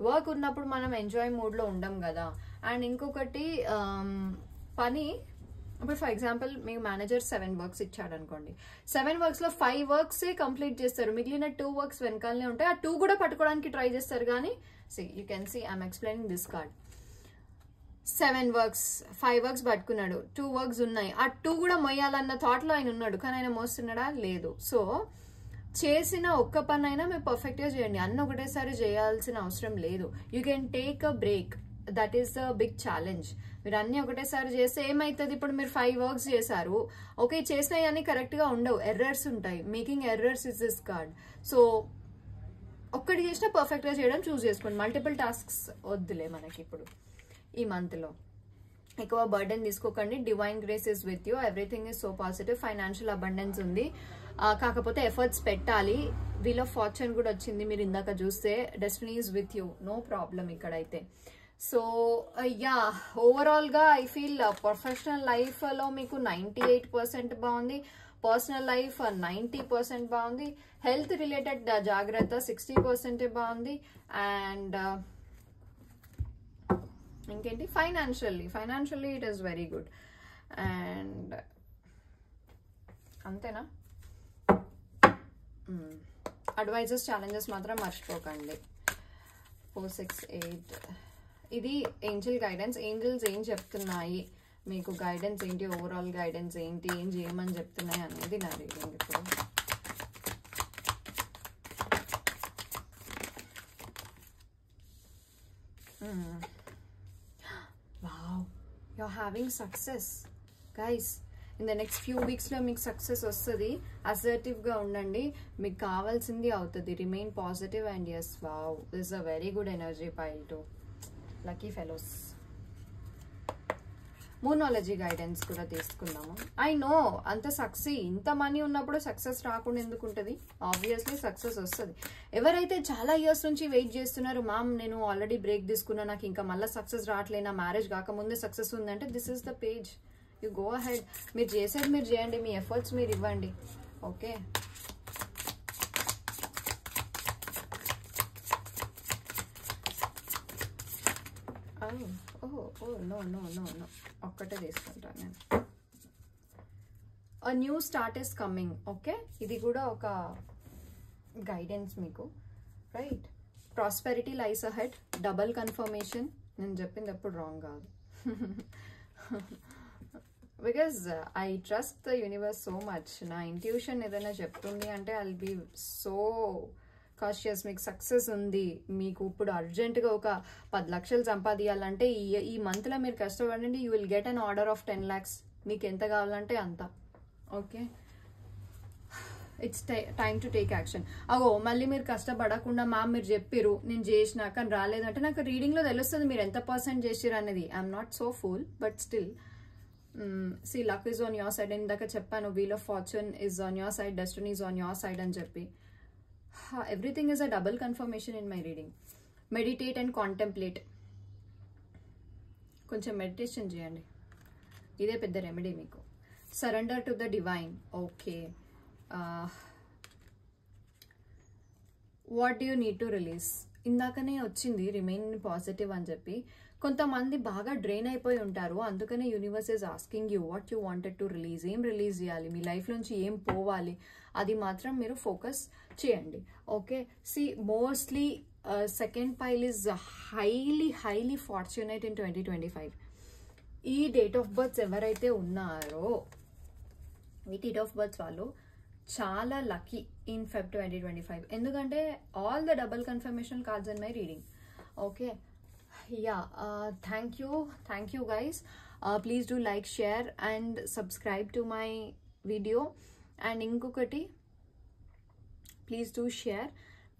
work ఉన్నప్పుడు మనం ఎంజాయ్ మూడ్ లో ఉండం కదా. అండ్ ఇంకొకటి పని, ఇప్పుడు for example me manager 7 works ఇచ్చాడు అనుకోండి, 7 వర్క్స్ లో 5 వర్క్స్ కంప్లీట్ చేస్తారు, మిగిలిన 2 వర్క్స్ వెనకాలనే ఉంటాయి. ఆ 2 కూడా పట్టుకోవడానికి ట్రై చేస్తారు. కానీ you can see I'm explaining this card. 7 works, 5 works పట్టుకున్నాడు, 2 వర్క్స్ ఉన్నాయి, ఆ 2 కూడా మొయ్యాలన్న థాట్ లో ఆయన ఉన్నాడు. కానీ ఆయన మోస్తున్నాడా? లేదు. సో చేసిన ఒక్క పని అయినా మీరు పర్ఫెక్ట్ గా చేయండి. అన్ని ఒకటేసారి చేయాల్సిన అవసరం లేదు. You can take a break. That is the big challenge. మీరు అన్ని ఒకటేసారి చేస్తే ఏమైతుంది? ఇప్పుడు మీరు 5 వర్క్స్ చేశారు, ఓకే, చేసినవి అన్ని కరెక్ట్ గా ఉండవు, ఎర్రర్స్ ఉంటాయి. Making errors is this card. So ఒక్కటి చేసినా పర్ఫెక్ట్ గా చేయడం చూస్ చేసుకోండి. మల్టిపుల్ టాస్క్స్ వద్దులే మనకి ఇప్పుడు ఈ మంత్ లో. ఎక్కువ బర్డెన్ తీసుకోకండి. Divine grace is with you. Everything is so positive. Financial abundance ఉంది, కాకపోతే ఎఫర్ట్స్ పెట్టాలి. వీల్ ఆఫ్ ఫార్చ్యూన్ కూడా వచ్చింది మీరు ఇందాక చూస్తే. Destiny is with you, no problem ఇక్కడైతే. సో యా, ఓవరాల్ గా ఐ ఫీల్ ప్రొఫెషనల్ లైఫ్ లో మీకు 98% బాగుంది, పర్సనల్ లైఫ్ 90% బాగుంది, హెల్త్ రిలేటెడ్ జాగ్రత్త 60% బాగుంది. అండ్ ఇంకేంటి, financially it is very good. And అంతేనా? అడ్వైజెస్, ఛాలెంజెస్ మాత్రం మర్చిపోకండి. 4, 6, 8 ఇది ఏంజల్ గైడెన్స్. ఏంజల్స్ ఏం చెప్తున్నాయి మీకు, గైడెన్స్ ఏంటి, ఓవరాల్ గైడెన్స్ ఏంటి, ఏం చేయమని చెప్తున్నాయి అనేది నా రీడింగ్ ఇప్పుడు. Wow, you are having success guys. In the next few weeks లో మీకు సక్సెస్ వస్తుంది. అసర్టివ్ గా ఉండండి, మీకు కావాల్సింది అవుతుంది. Remain positive and yes, wow, this a very good energy pile to lucky fellows. Moonology guidance కూడా తీసుకుందాము. ఐ నో అంత సక్సెస్, ఇంత మనీ ఉన్నప్పుడు సక్సెస్ రాకుండా ఎందుకు ఉంటుంది? ఆబ్వియస్లీ సక్సెస్ వస్తుంది. ఎవరైతే చాలా ఇయర్స్ నుంచి వెయిట్ చేస్తున్నారు, మ్యామ్ నేను ఆల్రెడీ బ్రేక్ తీసుకున్నా, నాకు ఇంకా మళ్ళీ సక్సెస్ రావట్లేదు, నా మ్యారేజ్ కాకముందే సక్సెస్ ఉందంటే this is the page. You go ahead. మీరు చేసేది మీరు చేయండి, మీ ఎఫర్ట్స్ మీరు ఇవ్వండి. ఓకే, నో ఒక్కటే తీసుకుంటాను నేను. A new start is coming. Okay, ఇది కూడా ఒక గైడెన్స్ మీకు, right? Prosperity lies ahead. Double confirmation. నేను చెప్పింది ఎప్పుడు రాంగ్ కాదు. Because I trust the universe so much. నా ఇంట్యూషన్ ఏదైనా చెప్తుంది అంటే I will be so cautious. మీకు సక్సెస్ ఉంది, మీకు ఇప్పుడు అర్జెంటుగా ఒక 10 లక్షలు సంపాదించాలంటే ఈ మంత్ లో మీరు కష్టపడండి. You will get an order of 10 lakhs. మీకు ఎంత కావాలంటే అంత. Okay, it's time to take action. అగో మళ్ళీ మీరు కష్టపడకుండా మ్యామ్ మీరు చెప్పిరు నేను చేసినా కానీ రాలేదంటే నాకు రీడింగ్ లో తెలుస్తుంది మీరు ఎంత % చేసిరు అనేది. I'm not so full but still see luck is on your side. ఇందాక చెప్పాను wheel of fortune is on your side, destiny is on your side అని చెప్పి. Everything is a double confirmation in my reading. Meditate and contemplate. కొంచెం meditation చేయండి, ఇదే పెద్ద remedy మీకు. Surrender to the divine. Okay, what do you need to release? ఇందాకనే వచ్చింది remain positive అని చెప్పి. కొంతమంది బాగా డ్రైన్ అయిపోయి ఉంటారు, అందుకనే universe is asking you what you wanted to release. ఏం రిలీజ్ చేయాలి, మీ లైఫ్ నుంచి ఏం పోవాలి, అది మాత్రం మీరు ఫోకస్ చేయండి. Okay, see mostly second pile is highly fortunate in 2025. ఈ డేట్ ఆఫ్ బర్త్స్ ఎవరైతే ఉన్నారో ఈ డేట్ ఆఫ్ బర్త్స్ వాళ్ళు చాలా లక్కీ ఇన్ Feb 2025. ఎందుకంటే all the double confirmation cards in my reading. Okay, ya, thank you guys. Please do like, share and subscribe to my video. And ఇంకొకటి, please do share.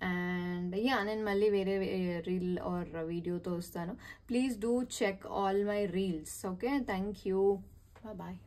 And ya, నేను మళ్ళీ వేరే reel or వీడియోతో వస్తాను. Please do check all my reels. Okay, thank you, bye.